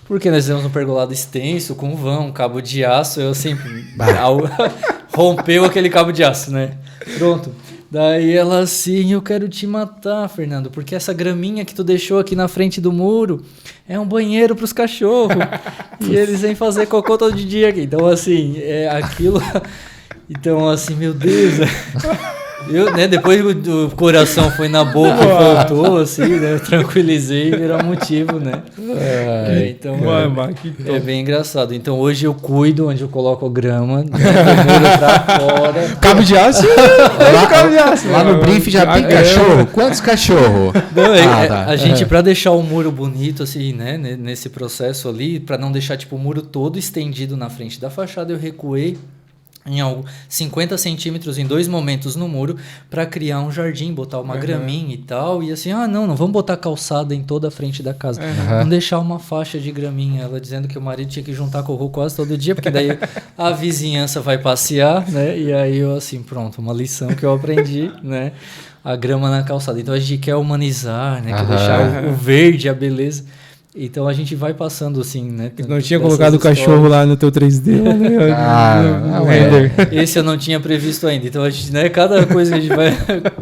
Porque nós temos um pergolado extenso, com vão, cabo de aço, eu sempre rompeu aquele cabo de aço, né? Pronto. Daí ela assim, eu quero te matar, Fernando, porque essa graminha que tu deixou aqui na frente do muro é um banheiro pros cachorros. E eles vêm fazer cocô todo dia aqui. Então, assim, aquilo... Então, assim, meu Deus... Eu, né, depois o coração foi na boca e voltou, assim, né? Eu tranquilizei e virou motivo, né? Então, é bem engraçado. Então, hoje eu cuido onde eu coloco a grama, pra fora. Cabo de aço? Lá no brief já tem cachorro. Quantos cachorros? A gente, pra deixar o muro bonito, assim, né? Nesse processo ali, pra não deixar, tipo, o muro todo estendido na frente da fachada, eu recuei em 50 centímetros em 2 momentos no muro para criar um jardim, botar uma graminha e tal, e assim, não vamos botar calçada em toda a frente da casa, vamos deixar uma faixa de graminha. Ela dizendo que o marido tinha que juntar cocô quase todo dia, porque daí a vizinhança vai passear, né? E aí eu assim, pronto, uma lição que eu aprendi, né? A grama na calçada. Então a gente quer humanizar, né? Quer deixar o verde, a beleza. Então a gente vai passando assim, né? Não tinha colocado o cachorro lá no teu 3D, né? Esse eu não tinha previsto ainda. Então a gente, né, cada coisa que a gente vai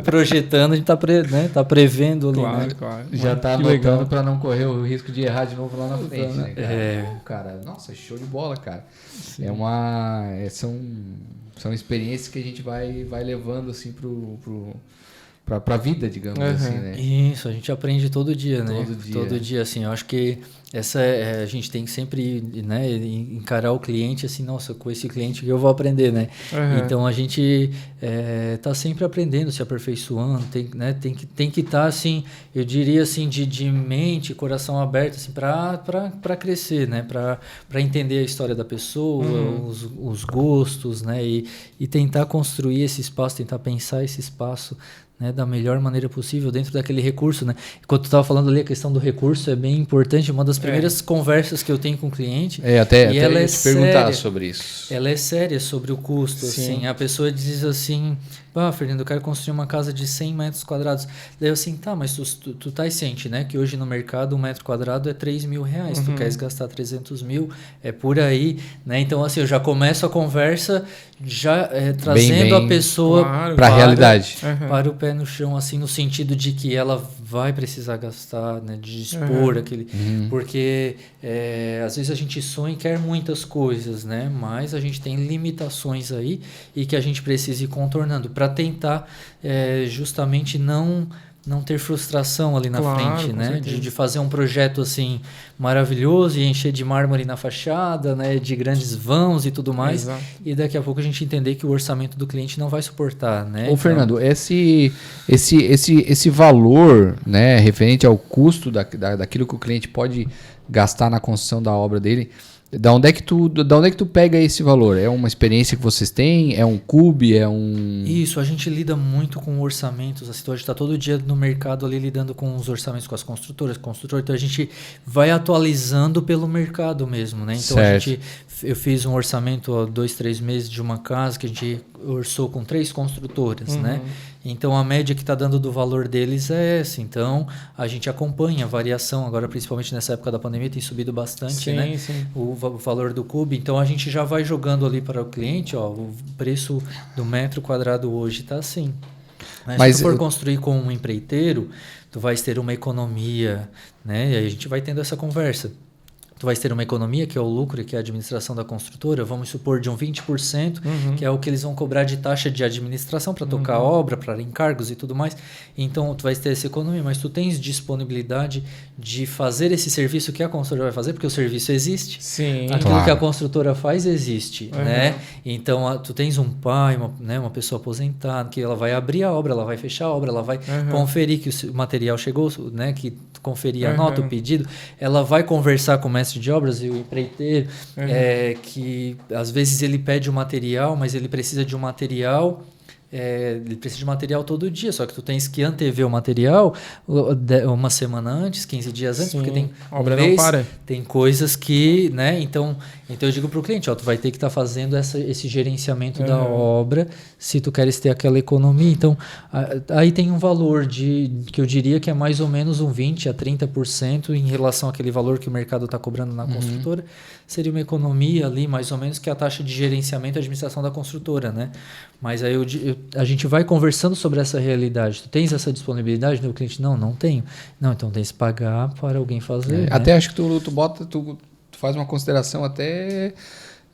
projetando, a gente tá prevendo ali, né? Claro. Já tá anotando para não correr o risco de errar de novo lá na frente, né, cara? Cara, nossa, show de bola, cara. Sim. São experiências que a gente vai levando assim pra vida, digamos assim, né? Isso, a gente aprende todo dia, né? Todo dia, assim, eu acho que a gente tem que sempre, né, encarar o cliente assim, nossa, com esse cliente que eu vou aprender, né? Então a gente tá sempre aprendendo, se aperfeiçoando, tem que estar assim, eu diria assim, de mente, coração aberto, assim, para crescer, né? Para entender a história da pessoa, os gostos, né? E tentar construir esse espaço, tentar pensar esse espaço, né, da melhor maneira possível dentro daquele recurso, né? Enquanto tu estava falando ali, a questão do recurso é bem importante, uma das primeiras conversas que eu tenho com o cliente. Até ela te perguntar sobre isso. Ela é séria sobre o custo, assim. A pessoa diz assim, Fernando, eu quero construir uma casa de 100 metros quadrados. Daí eu assim, mas tu tá ciente, né? Que hoje no mercado 1 metro quadrado é 3 mil reais. Tu queres gastar 300 mil, é por aí, né? Então, assim, eu já começo a conversa já trazendo a pessoa para a realidade. Para o pé no chão, assim, no sentido de que ela vai precisar gastar, né? De dispor aquele... Porque às vezes a gente sonha e quer muitas coisas, né? Mas a gente tem limitações aí e que a gente precisa ir contornando para tentar justamente não não ter frustração ali na frente, né? certeza. De fazer um projeto assim maravilhoso e encher de mármore na fachada, né? De grandes vãos e tudo mais. Exato. E daqui a pouco a gente entender que o orçamento do cliente não vai suportar, né? Ô, Fernando, esse valor, né, referente ao custo daquilo que o cliente pode gastar na construção da obra dele, da onde é que tu pega esse valor? É uma experiência que vocês têm? É um CUB? É um... Isso, a gente lida muito com orçamentos, assim, então a gente está todo dia no mercado ali lidando com os orçamentos com as construtoras, então a gente vai atualizando pelo mercado mesmo, né? Então eu fiz um orçamento há 2-3 meses de uma casa que a gente orçou com 3 construtoras, né? Então a média que está dando do valor deles é essa. Então a gente acompanha a variação, agora principalmente nessa época da pandemia tem subido bastante, né? Sim. O valor do CUB. Então a gente já vai jogando ali para o cliente, ó, o preço do metro quadrado hoje está assim. Mas se tu for construir com um empreiteiro, tu vais ter uma economia, né? E aí a gente vai tendo essa conversa. Tu vais ter uma economia, que é o lucro, que é a administração da construtora, vamos supor de um 20%, que é o que eles vão cobrar de taxa de administração para tocar a obra, para encargos e tudo mais. Então, tu vais ter essa economia, mas tu tens disponibilidade de fazer esse serviço que a construtora vai fazer, porque o serviço existe. Sim. Aquilo que a construtora faz existe, né? Então, tu tens um pai, uma pessoa aposentada, que ela vai abrir a obra, ela vai fechar a obra, ela vai conferir que o material chegou, né? Que conferir a nota, o pedido, ela vai conversar com o mestre de obras e o empreiteiro, que às vezes ele pede o material, mas ele precisa de um material, ele precisa de material todo dia, só que tu tens que antever o material uma semana antes, 15 dias antes, porque tem a obra não para. Tem coisas que, né? Então eu digo para o cliente, ó, tu vai ter que estar fazendo esse gerenciamento da obra se tu queres ter aquela economia. Então aí tem um valor que eu diria que é mais ou menos um 20% a 30% em relação àquele valor que o mercado está cobrando na construtora. Seria uma economia ali, mais ou menos, que é a taxa de gerenciamento e administração da construtora, né? Mas aí a gente vai conversando sobre essa realidade. Tu tens essa disponibilidade? O cliente, não tenho. Não, então tem que pagar para alguém fazer. Né? Até acho que tu faz uma consideração até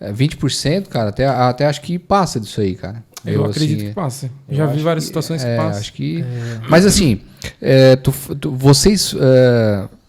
20%, cara. Até acho que passa disso aí, cara. Eu acredito que passa. Já vi várias situações que passam. Acho que... Mas assim, vocês...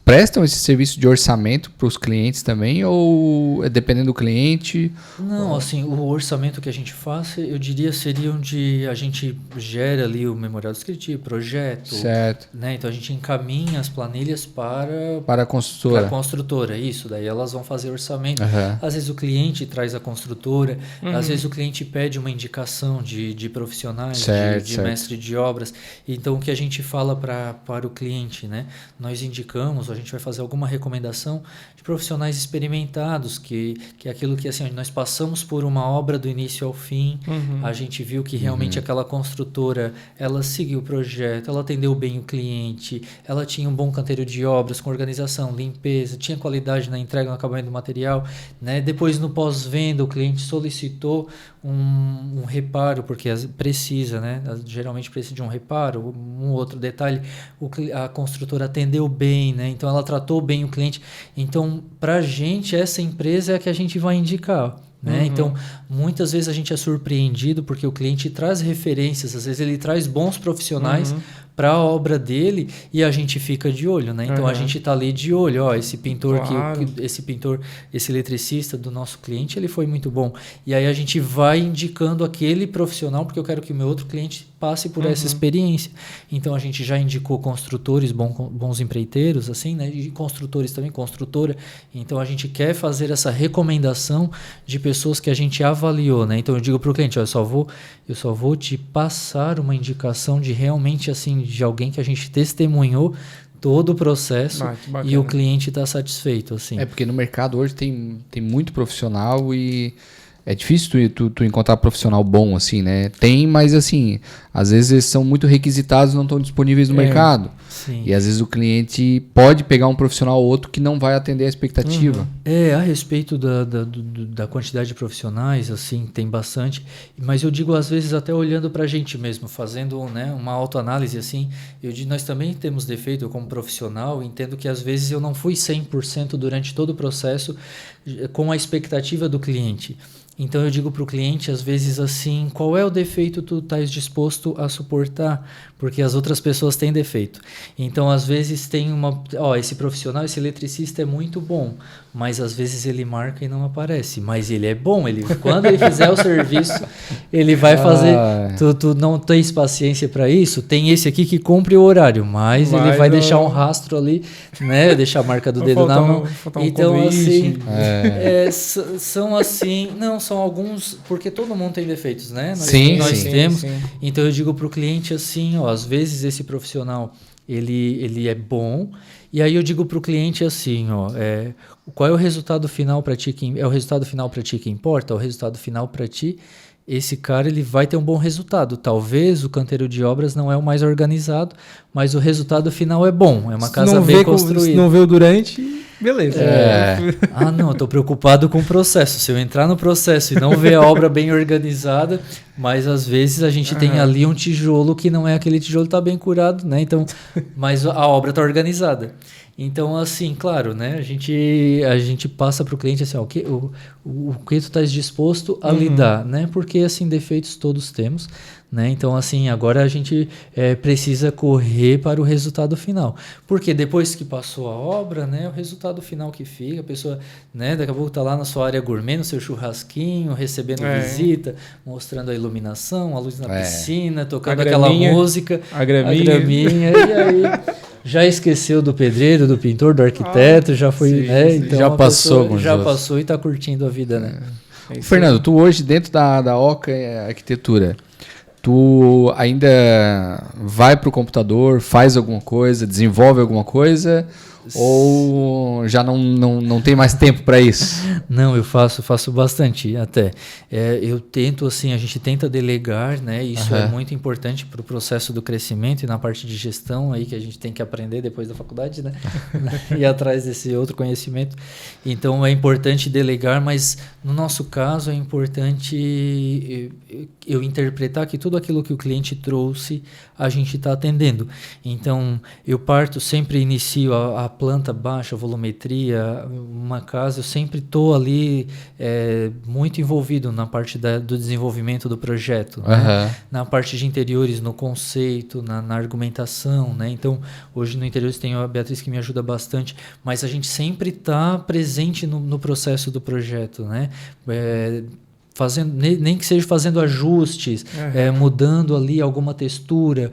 prestam esse serviço de orçamento para os clientes também ou dependendo do cliente? Não, assim, o orçamento que a gente faz, eu diria, seria onde a gente gera ali o memorial descritivo, projeto. Certo. Né? Então a gente encaminha as planilhas para a construtora. Para a construtora, isso. Daí elas vão fazer orçamento. Às vezes o cliente traz a construtora, às vezes o cliente pede uma indicação de profissionais, de mestre de obras. Então o que a gente fala para o cliente, né? Nós indicamos, a gente vai fazer alguma recomendação de profissionais experimentados, que é aquilo que assim, nós passamos por uma obra do início ao fim, a gente viu que realmente aquela construtora, ela seguiu o projeto, ela atendeu bem o cliente, ela tinha um bom canteiro de obras com organização, limpeza, tinha qualidade na entrega, no acabamento do material, né? Depois no pós-venda o cliente solicitou um reparo, porque precisa, né? Geralmente precisa de um reparo, um outro detalhe, a construtora atendeu bem, né? Então ela tratou bem o cliente. Então, para a gente, essa empresa é a que a gente vai indicar. Né? Então, muitas vezes a gente é surpreendido porque o cliente traz referências, às vezes ele traz bons profissionais para a obra dele e a gente fica de olho, né? Então a gente tá ali de olho, ó, esse pintor esse eletricista do nosso cliente, ele foi muito bom. E aí a gente vai indicando aquele profissional porque eu quero que o meu outro cliente passe por essa experiência. Então a gente já indicou construtores, bons empreiteiros, assim, né? E construtores também, construtora. Então a gente quer fazer essa recomendação de pessoas que a gente avaliou, né? Então eu digo para o cliente, ó, eu só vou te passar uma indicação de realmente assim de alguém que a gente testemunhou todo o processo e o cliente está satisfeito, assim. Porque no mercado hoje tem muito profissional e é difícil tu encontrar profissional bom, assim, né? Tem, mas assim, às vezes eles são muito requisitados e não estão disponíveis no mercado. Sim. E às vezes o cliente pode pegar um profissional ou outro que não vai atender a expectativa. A respeito da quantidade de profissionais, assim, tem bastante. Mas eu digo, às vezes, até olhando para a gente mesmo, fazendo, né, uma autoanálise, assim, eu digo, nós também temos defeito, eu como profissional, entendo que às vezes eu não fui 100% durante todo o processo com a expectativa do cliente. Então eu digo para o cliente, às vezes assim, qual é o defeito que tu estás disposto a suportar? Porque as outras pessoas têm defeito. Então, às vezes tem esse profissional, esse eletricista é muito bom, mas às vezes ele marca e não aparece. Mas ele é bom, quando ele fizer o serviço, ele vai fazer. Tu não tens paciência para isso? Tem esse aqui que cumpre o horário, mas ele vai deixar um rastro ali, né? Deixar a marca do dedo na mão. Então, assim, são assim, não, são alguns, porque todo mundo tem defeitos, né? Nós temos. Sim. Então eu digo para o cliente assim, às vezes esse profissional ele é bom, e aí eu digo para o cliente assim, qual é o resultado final para ti? É o resultado final para ti que importa? O resultado final para ti, esse cara ele vai ter um bom resultado. Talvez o canteiro de obras não é o mais organizado, mas o resultado final é bom. É uma casa bem construída. Se não vê o durante, beleza. Não, eu estou preocupado com o processo. Se eu entrar no processo e não ver a obra bem organizada, mas às vezes a gente tem ali um tijolo que não é aquele tijolo que está bem curado, né? Então, mas a obra está organizada. Então, assim, claro, né? A gente passa para o cliente assim, o que tu estás disposto a lidar, né? Porque, assim, defeitos todos temos, né? Então, assim, agora a gente precisa correr para o resultado final. Porque depois que passou a obra, né? O resultado final que fica, a pessoa, né? Daqui a pouco está lá na sua área gourmet, no seu churrasquinho, recebendo visita, mostrando a iluminação, a luz na piscina, tocando aquela música, a graminha, e aí... Já esqueceu do pedreiro, do pintor, do arquiteto, já foi, né? Então já passou, já passou e está curtindo a vida, né? Fernando, tu hoje dentro da Oca Arquitetura, tu ainda vai para o computador, faz alguma coisa, desenvolve alguma coisa, ou já não tem mais tempo para isso? Não, eu faço bastante até. Eu tento, assim, a gente tenta delegar, né? Isso é muito importante para o processo do crescimento e na parte de gestão aí que a gente tem que aprender depois da faculdade, né? Ir atrás desse outro conhecimento. Então é importante delegar, mas no nosso caso é importante eu interpretar que tudo aquilo que o cliente trouxe a gente está atendendo. Então eu sempre inicio a planta baixa, volumetria, uma casa, eu sempre estou ali muito envolvido na parte do desenvolvimento do projeto, né? Na parte de interiores, no conceito, na argumentação, né? Então, hoje no interiores tem a Beatriz que me ajuda bastante, mas a gente sempre está presente no processo do projeto, né? Fazendo, nem que seja fazendo ajustes, mudando ali alguma textura,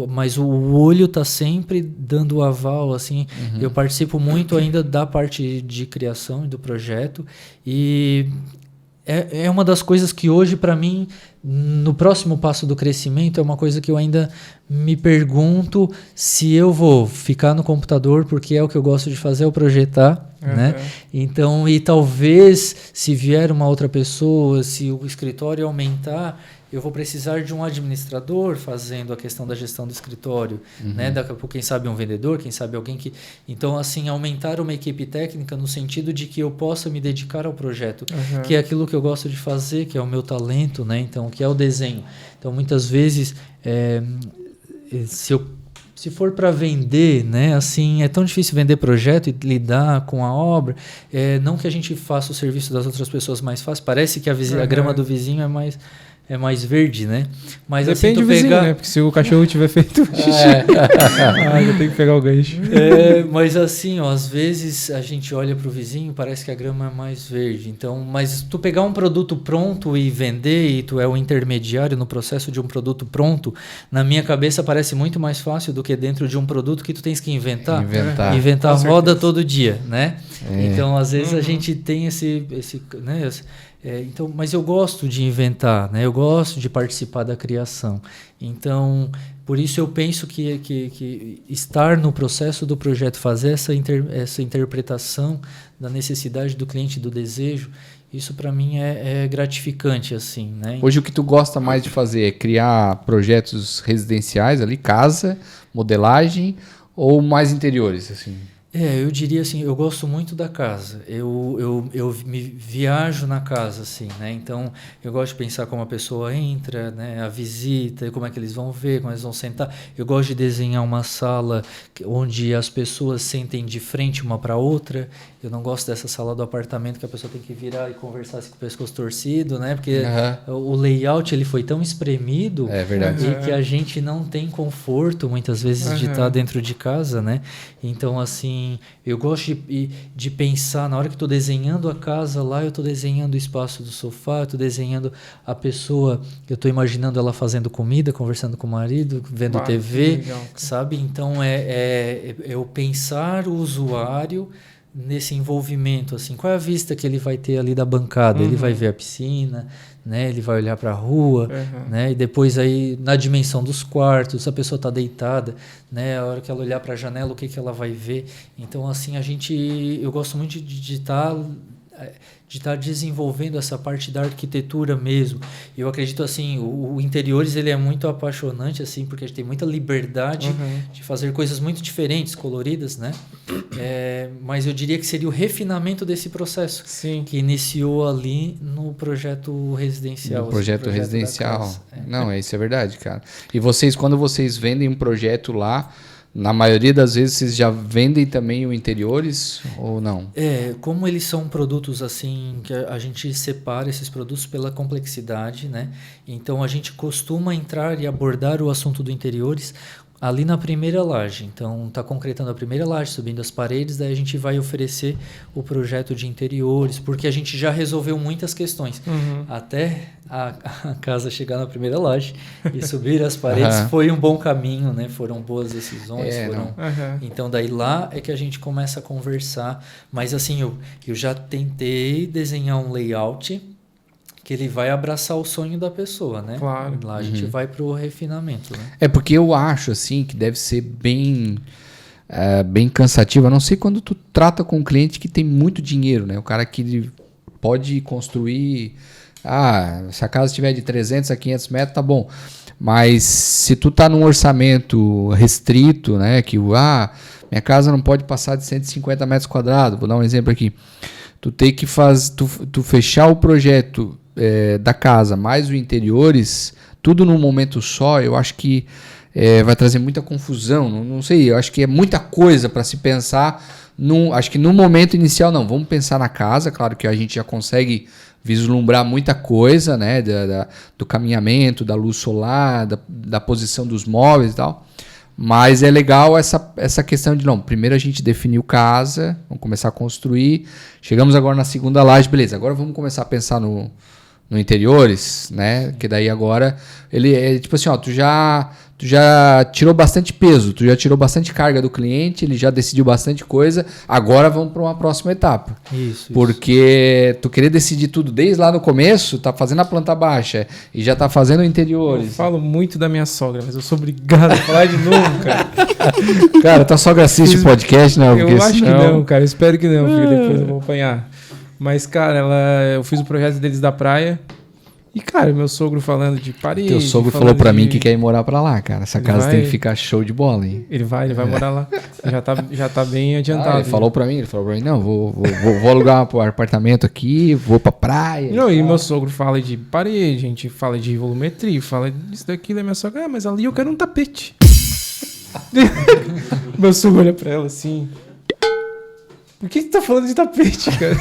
mas o olho está sempre dando o aval, assim. Eu participo muito ainda da parte de criação e do projeto, e é uma das coisas que hoje, para mim, no próximo passo do crescimento, é uma coisa que eu ainda me pergunto se eu vou ficar no computador, porque é o que eu gosto de fazer, é o projetar, né? Então, e talvez, se vier uma outra pessoa, se o escritório aumentar, eu vou precisar de um administrador fazendo a questão da gestão do escritório, né? Daqui a pouco, quem sabe um vendedor, quem sabe alguém que... Então, assim, aumentar uma equipe técnica no sentido de que eu possa me dedicar ao projeto, que é aquilo que eu gosto de fazer, que é o meu talento, né? Então, que é o desenho. Então, muitas vezes, se for para vender, né, assim, é tão difícil vender projeto e lidar com a obra, não que a gente faça o serviço das outras pessoas mais fácil, parece que a grama do vizinho é mais verde, né? Mas depende do vizinho, né? Porque se o cachorro tiver feito eu tenho que pegar o gancho. Mas assim, às vezes a gente olha para o vizinho, parece que a grama é mais verde. Então, mas tu pegar um produto pronto e vender, e tu é o intermediário no processo de um produto pronto, na minha cabeça parece muito mais fácil do que dentro de um produto que tu tens que inventar a roda todo dia, né? Então, às vezes a gente tem esse né? Então, mas eu gosto de inventar, né? Eu gosto de participar da criação. Então, por isso eu penso que estar no processo do projeto, fazer essa interpretação da necessidade do cliente, do desejo, isso para mim é gratificante, assim, né? Hoje o que tu gosta mais de fazer é criar projetos residenciais ali, casa, modelagem, ou mais interiores, assim? Eu diria assim, eu gosto muito da casa. Eu me viajo na casa, assim, né? Então, eu gosto de pensar como a pessoa entra, né? A visita, como é que eles vão ver, como eles vão sentar. Eu gosto de desenhar uma sala onde as pessoas sentem de frente uma para outra. Eu não gosto dessa sala do apartamento que a pessoa tem que virar e conversar assim, com o pescoço torcido, né? Porque o layout ele foi tão espremido e que a gente não tem conforto, muitas vezes, de estar dentro de casa, né? Então, assim, eu gosto de pensar, na hora que estou desenhando a casa lá, eu estou desenhando o espaço do sofá, eu estou desenhando a pessoa, eu estou imaginando ela fazendo comida, conversando com o marido, vendo TV, legal, sabe? Então, eu pensar o usuário nesse envolvimento, assim, qual é a vista que ele vai ter ali da bancada? Ele vai ver a piscina, né? Ele vai olhar para a rua, né? E depois aí na dimensão dos quartos, a pessoa está deitada, né? A hora que ela olhar para a janela, o que ela vai ver? Então, assim, eu gosto muito de estar desenvolvendo essa parte da arquitetura mesmo. Eu acredito assim, o interiores ele é muito apaixonante assim, porque a gente tem muita liberdade de fazer coisas muito diferentes, coloridas, né? Mas eu diria que seria o refinamento desse processo. Sim. Que iniciou ali no projeto residencial. No projeto residencial. Não, isso é verdade, cara. E quando vocês vendem um projeto lá, na maioria das vezes vocês já vendem também o interiores ou não? Como eles são produtos assim, que a gente separa esses produtos pela complexidade, né? Então a gente costuma entrar e abordar o assunto do interiores ali na primeira laje. Então está concretando a primeira laje, subindo as paredes, daí a gente vai oferecer o projeto de interiores, porque a gente já resolveu muitas questões. Até a casa chegar na primeira laje e subir as paredes foi um bom caminho, né? Foram boas decisões. Então daí lá é que a gente começa a conversar. Mas assim, eu já tentei desenhar um layout que ele vai abraçar o sonho da pessoa, né? Claro. Lá a gente vai pro refinamento, né? Porque eu acho, assim, que deve ser bem cansativo. A não ser quando tu trata com um cliente que tem muito dinheiro, né? O cara que pode construir... se a casa tiver de 300 a 500 metros, tá bom. Mas se tu tá num orçamento restrito, né? Que minha casa não pode passar de 150 metros quadrados. Vou dar um exemplo aqui. Tu tem que tu fechar o projeto da casa mais o interiores, tudo num momento só, eu acho que vai trazer muita confusão. Não sei, eu acho que é muita coisa para se pensar. Acho que no momento inicial, não. Vamos pensar na casa, claro que a gente já consegue vislumbrar muita coisa, né? Do caminhamento, da luz solar, da posição dos móveis e tal. Mas é legal essa questão de, primeiro a gente definiu casa, vamos começar a construir, chegamos agora na segunda laje, beleza, agora vamos começar a pensar no interiores, né? Que daí agora, ele é tipo assim, tu já tirou bastante peso, tu já tirou bastante carga do cliente, ele já decidiu bastante coisa, agora vamos para uma próxima etapa. Isso. Porque tu querer decidir tudo desde lá no começo, tá fazendo a planta baixa e já tá fazendo interiores. Eu falo muito da minha sogra, mas eu sou obrigado a falar de novo, cara. Cara, tua sogra assiste o podcast, né? Eu acho que não, cara, eu espero que não, porque depois eu vou apanhar. Mas, cara, eu fiz o projeto deles da praia. E, cara, meu sogro falando de parede... Teu sogro falou pra mim que quer ir morar pra lá, cara. Essa casa tem que ficar show de bola, hein? Ele vai morar lá. Já tá bem adiantado. Ele falou pra mim, não, vou alugar um apartamento aqui, vou pra praia. Não, e meu sogro fala de parede, a gente fala de volumetria, fala disso, daquilo. E minha sogra, mas ali eu quero um tapete. Meu sogro olha pra ela assim... Por que tu tá falando de tapete, cara?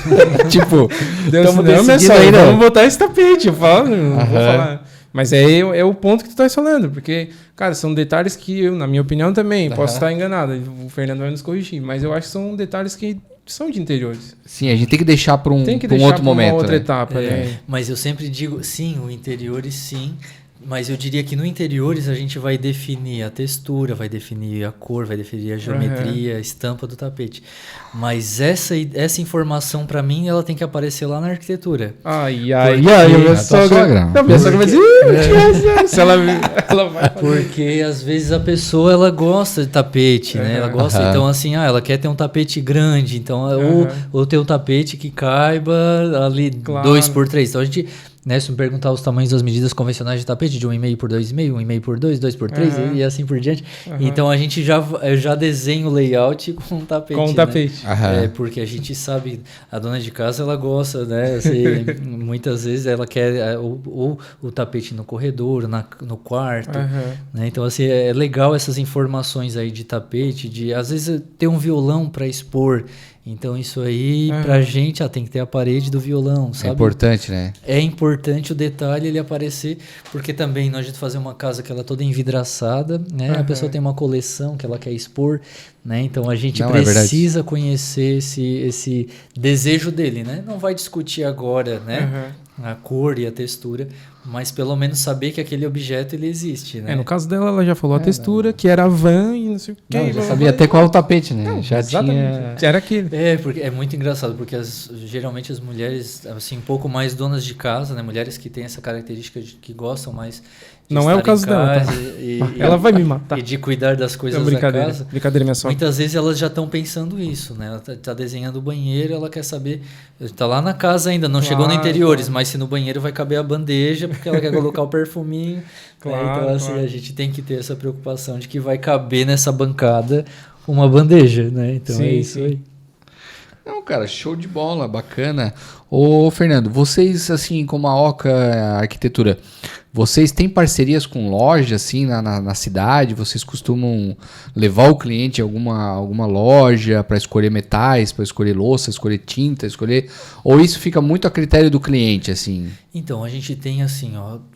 Tipo, vamos botar esse tapete. Eu falo, não vou falar. Mas é o ponto que tu tá falando, porque, cara, são detalhes que eu, na minha opinião também, posso estar enganado, o Fernando vai nos corrigir, mas eu acho que são detalhes que são de interiores. Sim, a gente tem que deixar para um outro momento. Uma outra etapa, né? Mas eu sempre digo, sim, o interiores sim. Mas eu diria que no interiores a gente vai definir a textura, vai definir a cor, vai definir a geometria, a estampa do tapete. Mas essa informação, pra mim, ela tem que aparecer lá na arquitetura. Minha sogra vai dizer, se ela vai fazer. Porque às vezes a pessoa, ela gosta de tapete, né? Ela gosta, então assim, ela quer ter um tapete grande, então ou ter um tapete que caiba ali 2x3. Então a gente... né? Se me perguntar os tamanhos das medidas convencionais de tapete, de 1,5 por 2,5, 1,5 por 2, 2 por 3 e assim por diante. Então a gente já desenha o layout com um tapete. Com um tapete. Né? Porque a gente sabe, a dona de casa ela gosta, né? Assim, muitas vezes ela quer ou o tapete no corredor, no quarto. Né? Então assim, é legal essas informações aí de tapete, de às vezes ter um violão para expor. Então isso aí, pra gente, tem que ter a parede do violão, sabe? É importante, né? É importante o detalhe ele aparecer, porque também nós a gente fazer uma casa que ela é toda envidraçada, né? A pessoa tem uma coleção que ela quer expor, né? Então a gente precisa conhecer esse desejo dele, né? Não vai discutir agora, né? A cor e a textura, mas pelo menos saber que aquele objeto ele existe, né? No caso dela, ela já falou a textura, que era a van e não sei o que. Não, já sabia até qual é o tapete, né? Já tinha... Era aquele. Porque é muito engraçado, porque geralmente as mulheres, assim, um pouco mais donas de casa, né? Mulheres que têm essa característica de que gostam mais de não é o caso dela, tá? Ela vai me matar. E de cuidar das coisas da casa. Brincadeira, minha sogra. Muitas vezes elas já estão pensando isso, né? Ela tá desenhando o banheiro, ela quer saber... Tá lá na casa ainda, não chegou no interiores, mas se no banheiro vai caber a bandeja, porque ela quer colocar o perfuminho. Então, assim, a gente tem que ter essa preocupação de que vai caber nessa bancada uma bandeja, né? Então é isso aí. Não, cara, show de bola, bacana. Ô, Fernando, vocês, assim, como a Oca Arquitetura, vocês têm parcerias com lojas, assim, na cidade? Vocês costumam levar o cliente a alguma loja para escolher metais, para escolher louça, escolher tinta, ou isso fica muito a critério do cliente, assim? Então, a gente tem, assim,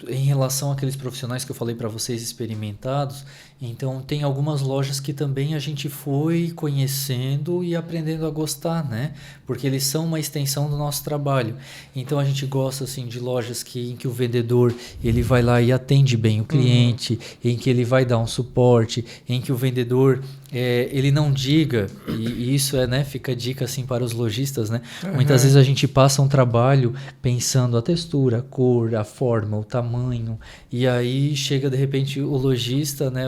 em relação àqueles profissionais que eu falei para vocês experimentados, então tem algumas lojas que também a gente foi conhecendo e aprendendo a gostar, né? Porque eles são uma extensão do nosso trabalho. Então a gente gosta, assim, de lojas em que o vendedor ele vai lá e atende bem o cliente, em que ele vai dar um suporte, em que o vendedor ele não diga, e isso né, fica dica assim para os lojistas, né? Muitas vezes a gente passa um trabalho pensando a textura, a cor, a forma, o tamanho, e aí chega de repente o lojista, né,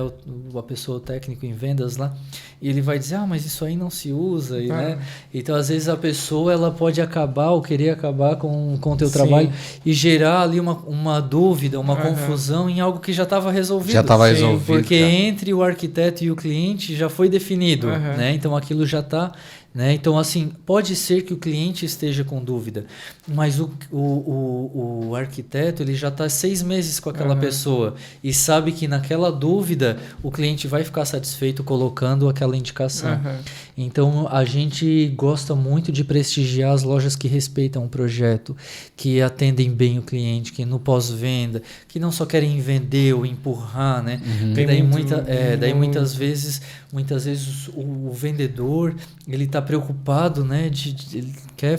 a pessoa técnico em vendas lá, e ele vai dizer, mas isso aí não se usa, né? Então às vezes a pessoa ela pode acabar ou querer acabar com o teu trabalho e gerar ali uma dúvida, uma confusão em algo que já estava resolvido. Já estava resolvido. Porque entre o arquiteto e o cliente já foi definido, né? Então aquilo já está, né? Então assim, pode ser que o cliente esteja com dúvida, mas o arquiteto ele já está 6 meses com aquela pessoa e sabe que naquela dúvida o cliente vai ficar satisfeito colocando aquela indicação. Então a gente gosta muito de prestigiar as lojas que respeitam o projeto, que atendem bem o cliente, que no pós-venda, que não só querem vender ou empurrar, né? Daí muitas vezes o vendedor ele está preocupado, né? Ele quer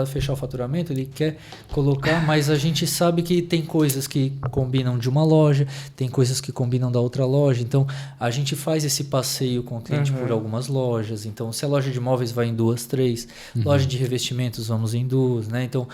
fechar o faturamento, ele quer colocar, mas a gente sabe que tem coisas que combinam de uma loja, tem coisas que combinam da outra loja. Então a gente faz esse passeio com o cliente por algumas lojas. Então se a loja de móveis vai em 2, 3, loja de revestimentos vamos em 2, né? Então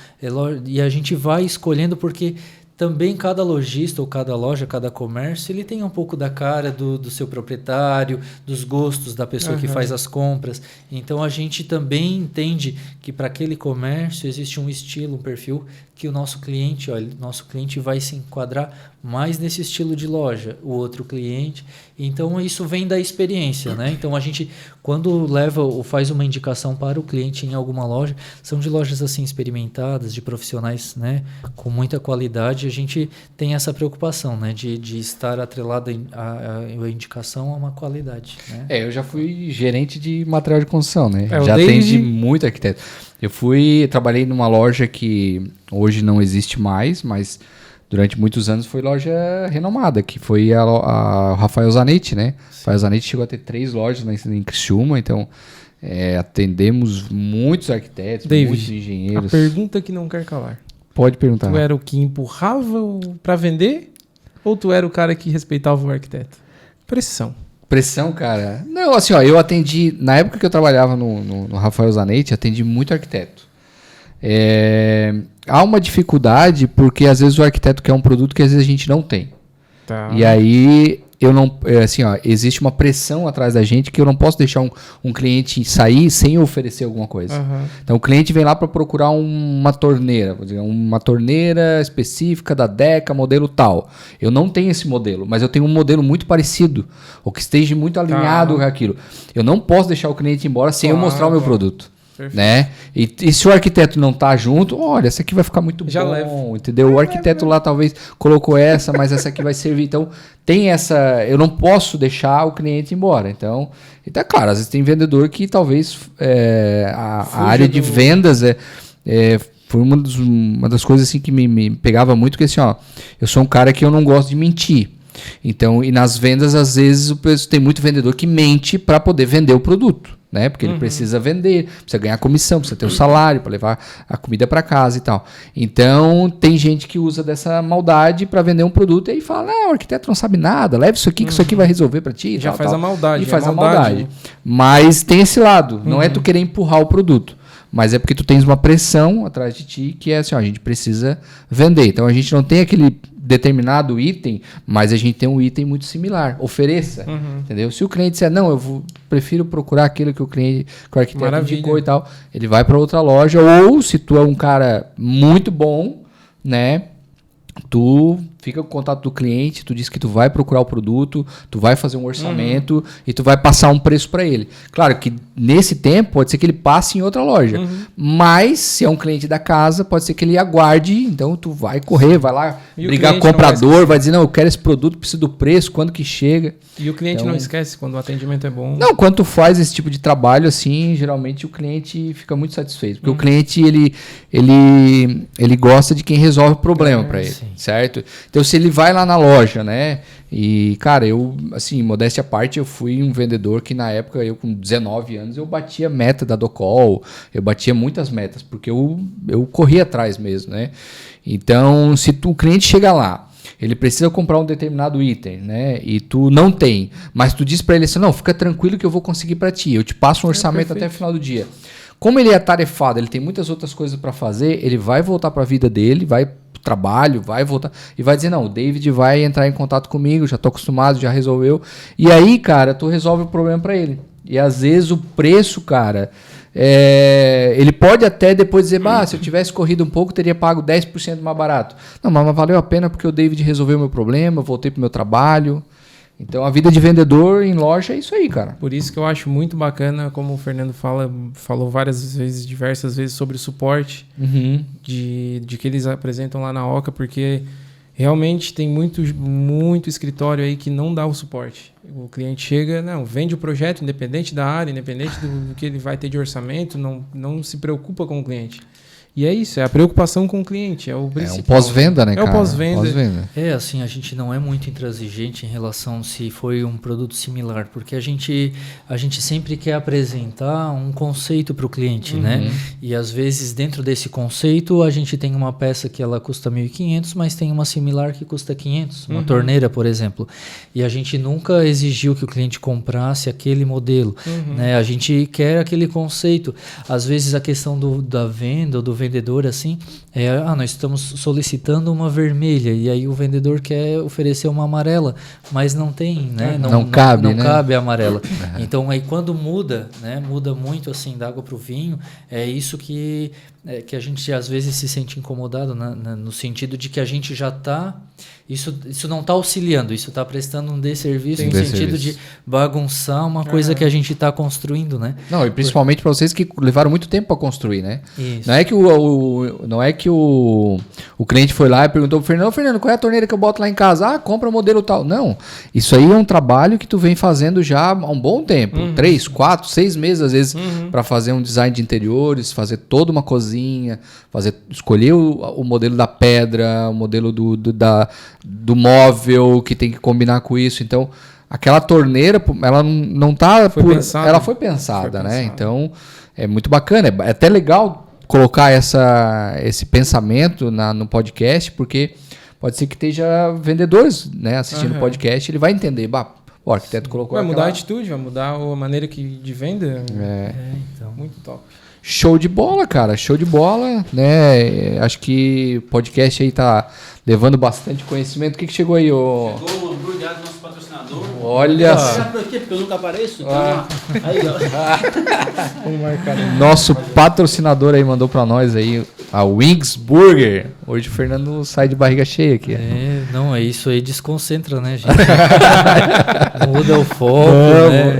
e a gente vai escolhendo porque também cada lojista ou cada loja, cada comércio, ele tem um pouco da cara do seu proprietário, dos gostos da pessoa que faz as compras. Então a gente também entende que para aquele comércio existe um estilo, um perfil que o nosso cliente vai se enquadrar mais nesse estilo de loja, o outro cliente. Então isso vem da experiência, né? Então a gente, quando leva ou faz uma indicação para o cliente em alguma loja, são de lojas assim experimentadas, de profissionais, né, com muita qualidade. A gente tem essa preocupação, né, de estar atrelado a indicação a uma qualidade, né? Eu já fui gerente de material de construção, né? Já atendi muito arquiteto. Eu trabalhei numa loja que hoje não existe mais, mas durante muitos anos foi loja renomada, que foi a Rafael Zanetti, né? Rafael Zanetti chegou a ter 3 lojas em Criciúma, então atendemos muitos arquitetos, muitos engenheiros. A pergunta que não quer calar. Pode perguntar. Tu era o que empurrava para vender ou tu era o cara que respeitava o arquiteto? Pressão, cara? Não, assim, eu atendi, na época que eu trabalhava no Rafael Zanetti, atendi muito arquiteto. Há uma dificuldade porque às vezes o arquiteto quer um produto que às vezes a gente não tem. Tá. E aí eu não, assim, ó, existe uma pressão atrás da gente que eu não posso deixar um cliente sair sem oferecer alguma coisa. Então o cliente vem lá para procurar uma torneira, vou dizer, uma torneira específica da Deca, modelo tal. Eu não tenho esse modelo, mas eu tenho um modelo muito parecido, ou que esteja muito alinhado com aquilo. Eu não posso deixar o cliente ir embora sem eu mostrar o meu produto. Né? E se o arquiteto não tá junto, olha, essa aqui vai ficar muito bom, entendeu? O arquiteto lá talvez colocou essa, mas essa aqui vai servir. Então, tem essa... Eu não posso deixar o cliente ir embora. Então, claro, às vezes tem vendedor que talvez a área de vendas foi uma das coisas assim que me pegava muito, que assim, ó, eu sou um cara que eu não gosto de mentir. Então, e nas vendas, às vezes, tem muito vendedor que mente para poder vender o produto. Né? Porque ele precisa vender, precisa ganhar comissão, precisa ter o salário para levar a comida para casa e tal. Então, tem gente que usa dessa maldade para vender um produto e aí fala, o arquiteto não sabe nada, leva isso aqui que isso aqui vai resolver para ti. Já faz a maldade. E faz a maldade. Mas tem esse lado, não é tu querer empurrar o produto, mas é porque tu tens uma pressão atrás de ti que é assim, ó, a gente precisa vender. Então, a gente não tem aquele determinado item, mas a gente tem um item muito similar. Ofereça, entendeu? Se o cliente disser, não, eu prefiro procurar aquilo que o arquiteto indicou e tal, ele vai para outra loja, ou se tu é um cara muito bom, né, tu fica com o contato do cliente, tu diz que tu vai procurar o produto, tu vai fazer um orçamento e tu vai passar um preço para ele. Claro que nesse tempo pode ser que ele passe em outra loja, mas se é um cliente da casa, pode ser que ele aguarde, então tu vai correr, vai lá brigar com o comprador, vai dizer, não, eu quero esse produto, preciso do preço, quando que chega. E o cliente não esquece quando o atendimento é bom. Não, quando tu faz esse tipo de trabalho assim, geralmente o cliente fica muito satisfeito, porque o cliente ele gosta de quem resolve o problema para ele, certo? Então, se ele vai lá na loja, né? E, cara, eu, assim, modéstia à parte, eu fui um vendedor que na época, eu com 19 anos, eu batia meta da Docol, eu batia muitas metas, porque eu corria atrás mesmo, né? Então, se o cliente chega lá, ele precisa comprar um determinado item, né? E tu não tem, mas tu diz para ele assim, não, fica tranquilo que eu vou conseguir para ti, eu te passo um orçamento até o final do dia. Como ele é atarefado, ele tem muitas outras coisas para fazer, ele vai voltar para a vida dele, vai pro trabalho, vai voltar e vai dizer, não, o David vai entrar em contato comigo, já tô acostumado, já resolveu. E aí, cara, tu resolve o problema para ele. E às vezes o preço, cara, ele pode até depois dizer, se eu tivesse corrido um pouco, teria pago 10% mais barato. Não, mas valeu a pena porque o David resolveu o meu problema, eu voltei pro meu trabalho. Então, a vida de vendedor em loja é isso aí, cara. Por isso que eu acho muito bacana, como o Fernando falou várias vezes, diversas vezes, sobre o suporte de que eles apresentam lá na Oca, porque realmente tem muito escritório aí que não dá o suporte. O cliente chega, vende o projeto, independente da área, independente do que ele vai ter de orçamento, não se preocupa com o cliente. E é isso, é a preocupação com o cliente, é o principal. É um pós-venda, né, cara? É o pós-venda. Assim, a gente não é muito intransigente em relação se foi um produto similar, porque a gente sempre quer apresentar um conceito para o cliente, né? E às vezes dentro desse conceito a gente tem uma peça que ela custa 1.500, mas tem uma similar que custa 500, uma torneira, por exemplo. E a gente nunca exigiu que o cliente comprasse aquele modelo, né? A gente quer aquele conceito. Às vezes a questão da venda ou do vendedor, assim, nós estamos solicitando uma vermelha e aí o vendedor quer oferecer uma amarela, mas não tem, né? Não cabe, não né? cabe a amarela. Então, aí quando muda, né? Muda muito, assim, da água para o vinho, é isso que a gente às vezes se sente incomodado, no sentido de que a gente já está... Isso não está auxiliando, isso está prestando um desserviço no sentido de bagunçar uma coisa que a gente está construindo, né? Não, e principalmente para vocês que levaram muito tempo para construir, né? Isso. Não é que o cliente foi lá e perguntou pro Fernando, qual é a torneira que eu boto lá em casa? Compra o modelo tal. Não, isso aí é um trabalho que tu vem fazendo já há um bom tempo, 3, 4, 6 meses às vezes, para fazer um design de interiores, fazer toda uma cozinha, escolher o modelo da pedra, o modelo do móvel que tem que combinar com isso. Então, aquela torneira, ela não tá ela foi pensada, né? Então, é muito bacana. É até legal colocar esse pensamento no podcast, porque pode ser que esteja vendedores, né, assistindo o podcast, ele vai entender, o arquiteto colocou vai mudar a atitude, vai mudar a maneira de venda. Então. Muito top. Show de bola, cara. Show de bola, né? Acho que o podcast aí tá levando bastante conhecimento. O que chegou aí, Chegou o hambúrguer do nosso patrocinador. patrocinador. Olha só. Por quê? Porque eu nunca apareço. Então, aí, ó. Nosso patrocinador aí mandou pra nós aí a Wings Burger. Hoje o Fernando sai de barriga cheia aqui. Não, é isso aí desconcentra, né, gente? Muda o foco, né?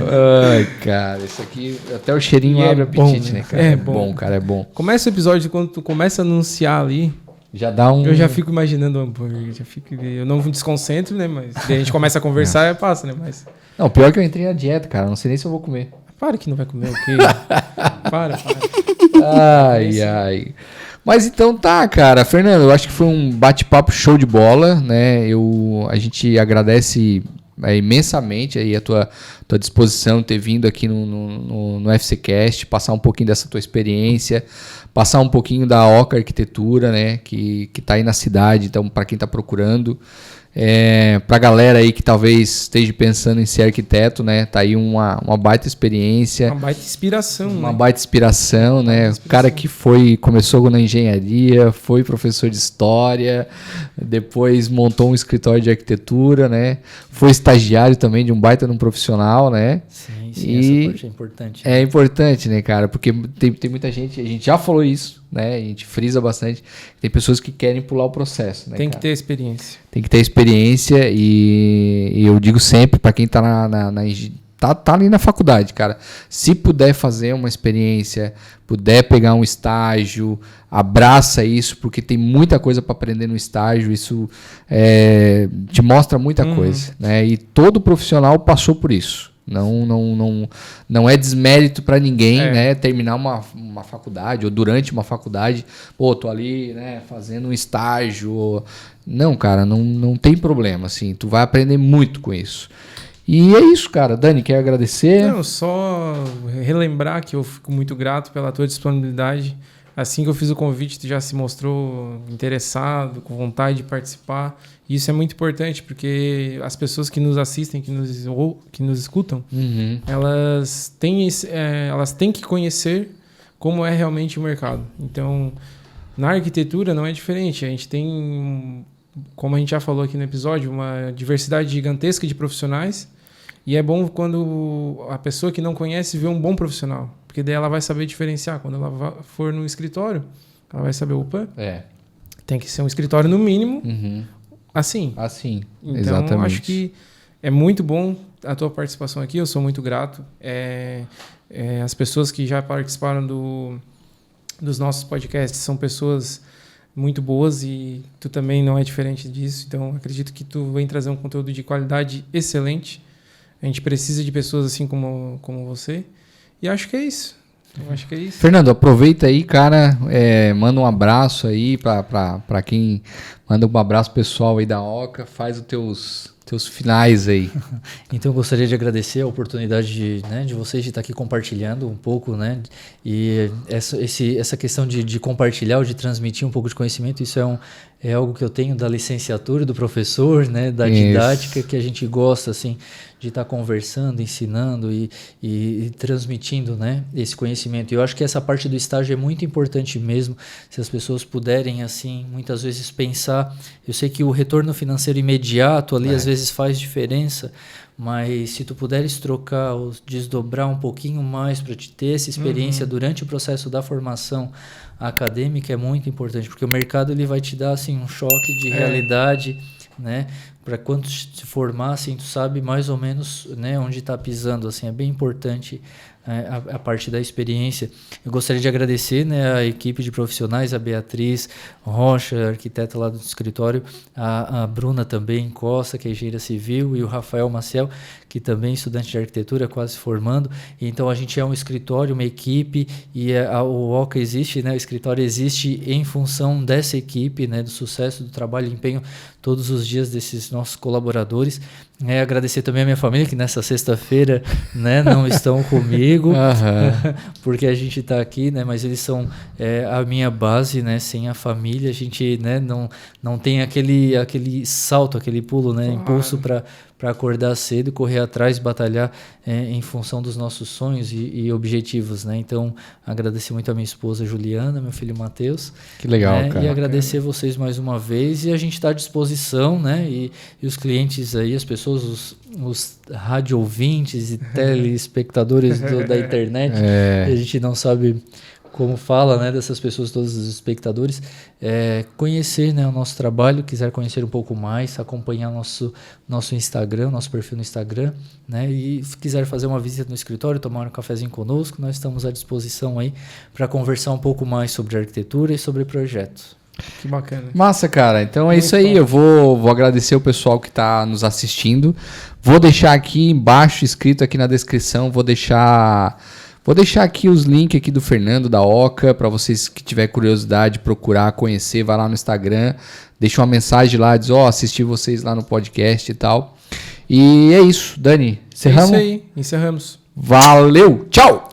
Ai, cara, isso aqui até o cheirinho abre apetite, né, cara? É bom, cara, é bom. Começa o episódio, quando tu começa a anunciar ali, já dá um... Eu já fico imaginando o hambúrguer, eu não desconcentro, né, mas a gente começa a conversar e passa, né, mas... Não, pior que eu entrei na dieta, cara, não sei nem se eu vou comer. Para que não vai comer o quê? Para. Ai. Mas então tá, cara. Fernando, eu acho que foi um bate-papo show de bola, né? A gente agradece imensamente aí a tua disposição, ter vindo aqui no FCcast, passar um pouquinho dessa tua experiência, passar um pouquinho da Oca Arquitetura, né? Que tá aí na cidade, então para quem tá procurando. Pra galera aí que talvez esteja pensando em ser arquiteto, né? Tá aí uma baita experiência. Uma baita inspiração, Uma baita inspiração, né? O cara que começou na engenharia, foi professor de história, depois montou um escritório de arquitetura, né? Foi estagiário também de um baita num profissional, né? Sim, essa parte é importante. É importante, né, cara? Porque tem muita gente, a gente já falou isso, né? A gente frisa bastante. Tem pessoas que querem pular o processo, né? Tem que ter experiência. Tem que ter experiência e eu digo sempre para quem tá tá ali na faculdade, cara, se puder fazer uma experiência, puder pegar um estágio, abraça isso, porque tem muita coisa para aprender no estágio, isso te mostra muita coisa, né? E todo profissional passou por isso. Não é desmérito para ninguém, né? Terminar uma faculdade ou durante uma faculdade, tô ali, né, fazendo um estágio. Não, cara, não tem problema, assim, tu vai aprender muito com isso. E é isso, cara. Dani, quer agradecer? Não, só relembrar que eu fico muito grato pela tua disponibilidade. Assim que eu fiz o convite, tu já se mostrou interessado, com vontade de participar. E isso é muito importante, porque as pessoas que nos assistem, que nos escutam, elas têm que conhecer como é realmente o mercado. Então, na arquitetura não é diferente. A gente tem, como a gente já falou aqui no episódio, uma diversidade gigantesca de profissionais. E é bom quando a pessoa que não conhece vê um bom profissional. Porque daí ela vai saber diferenciar. Quando ela for no escritório, ela vai saber, tem que ser um escritório no mínimo, assim. Então, exatamente. Acho que é muito bom a tua participação aqui, eu sou muito grato. As pessoas que já participaram dos nossos podcasts são pessoas muito boas e tu também não é diferente disso. Então, acredito que tu vem trazer um conteúdo de qualidade excelente. A gente precisa de pessoas assim como você. E acho que é isso. Fernando, aproveita aí, cara. Manda um abraço aí para quem... Manda um abraço pessoal aí da Oca. Faz os teus finais aí. Então, eu gostaria de agradecer a oportunidade de vocês de estar aqui compartilhando um pouco, né? E essa questão de compartilhar ou de transmitir um pouco de conhecimento, isso é algo que eu tenho da licenciatura do professor, né? Da didática, que a gente gosta, assim, de estar conversando, ensinando e transmitindo, né, esse conhecimento. E eu acho que essa parte do estágio é muito importante mesmo, se as pessoas puderem, assim, muitas vezes pensar. Eu sei que o retorno financeiro imediato ali às vezes faz diferença, mas se tu puderes trocar ou desdobrar um pouquinho mais para te ter essa experiência durante o processo da formação acadêmica, é muito importante, porque o mercado ele vai te dar, assim, um choque de realidade, né? Para quando se formar, assim, tu sabe mais ou menos, né, onde está pisando, assim, é bem importante a parte da experiência. Eu gostaria de agradecer, né, a equipe de profissionais, a Beatriz Rocha, arquiteta lá do escritório, a Bruna também Costa, que é engenheira civil, e o Rafael Maciel, que também é estudante de arquitetura, quase formando. Então a gente é um escritório, uma equipe, e o Oca existe, né, o escritório existe em função dessa equipe, né, do sucesso, do trabalho e empenho todos os dias desses nossos colaboradores. Agradecer também a minha família, que nessa sexta-feira, né, não estão comigo, porque a gente está aqui, né, mas eles são a minha base, né, sem a família a gente, né, não tem aquele salto, aquele pulo, né, impulso para acordar cedo e correr atrás, batalhar em função dos nossos sonhos e objetivos, né? Então, agradecer muito a minha esposa Juliana, meu filho Matheus. Que legal, cara. E agradecer vocês mais uma vez. E a gente está à disposição, né? E os clientes aí, as pessoas, os rádio ouvintes e telespectadores da internet, a gente não sabe como fala, né, dessas pessoas, todos os espectadores, conhecer, né, o nosso trabalho, quiser conhecer um pouco mais, acompanhar nosso Instagram, nosso perfil no Instagram, né, e quiser fazer uma visita no escritório, tomar um cafezinho conosco, nós estamos à disposição aí para conversar um pouco mais sobre arquitetura e sobre projetos. Que bacana. Massa, cara. Então é isso aí. Eu vou agradecer o pessoal que está nos assistindo. Vou deixar aqui embaixo, escrito aqui na descrição, vou deixar aqui os links aqui do Fernando, da Oca, para vocês que tiver curiosidade, procurar, conhecer, vai lá no Instagram, deixa uma mensagem lá, diz, assisti vocês lá no podcast e tal. E é isso, Dani. Encerramos? É isso aí, encerramos. Valeu, tchau!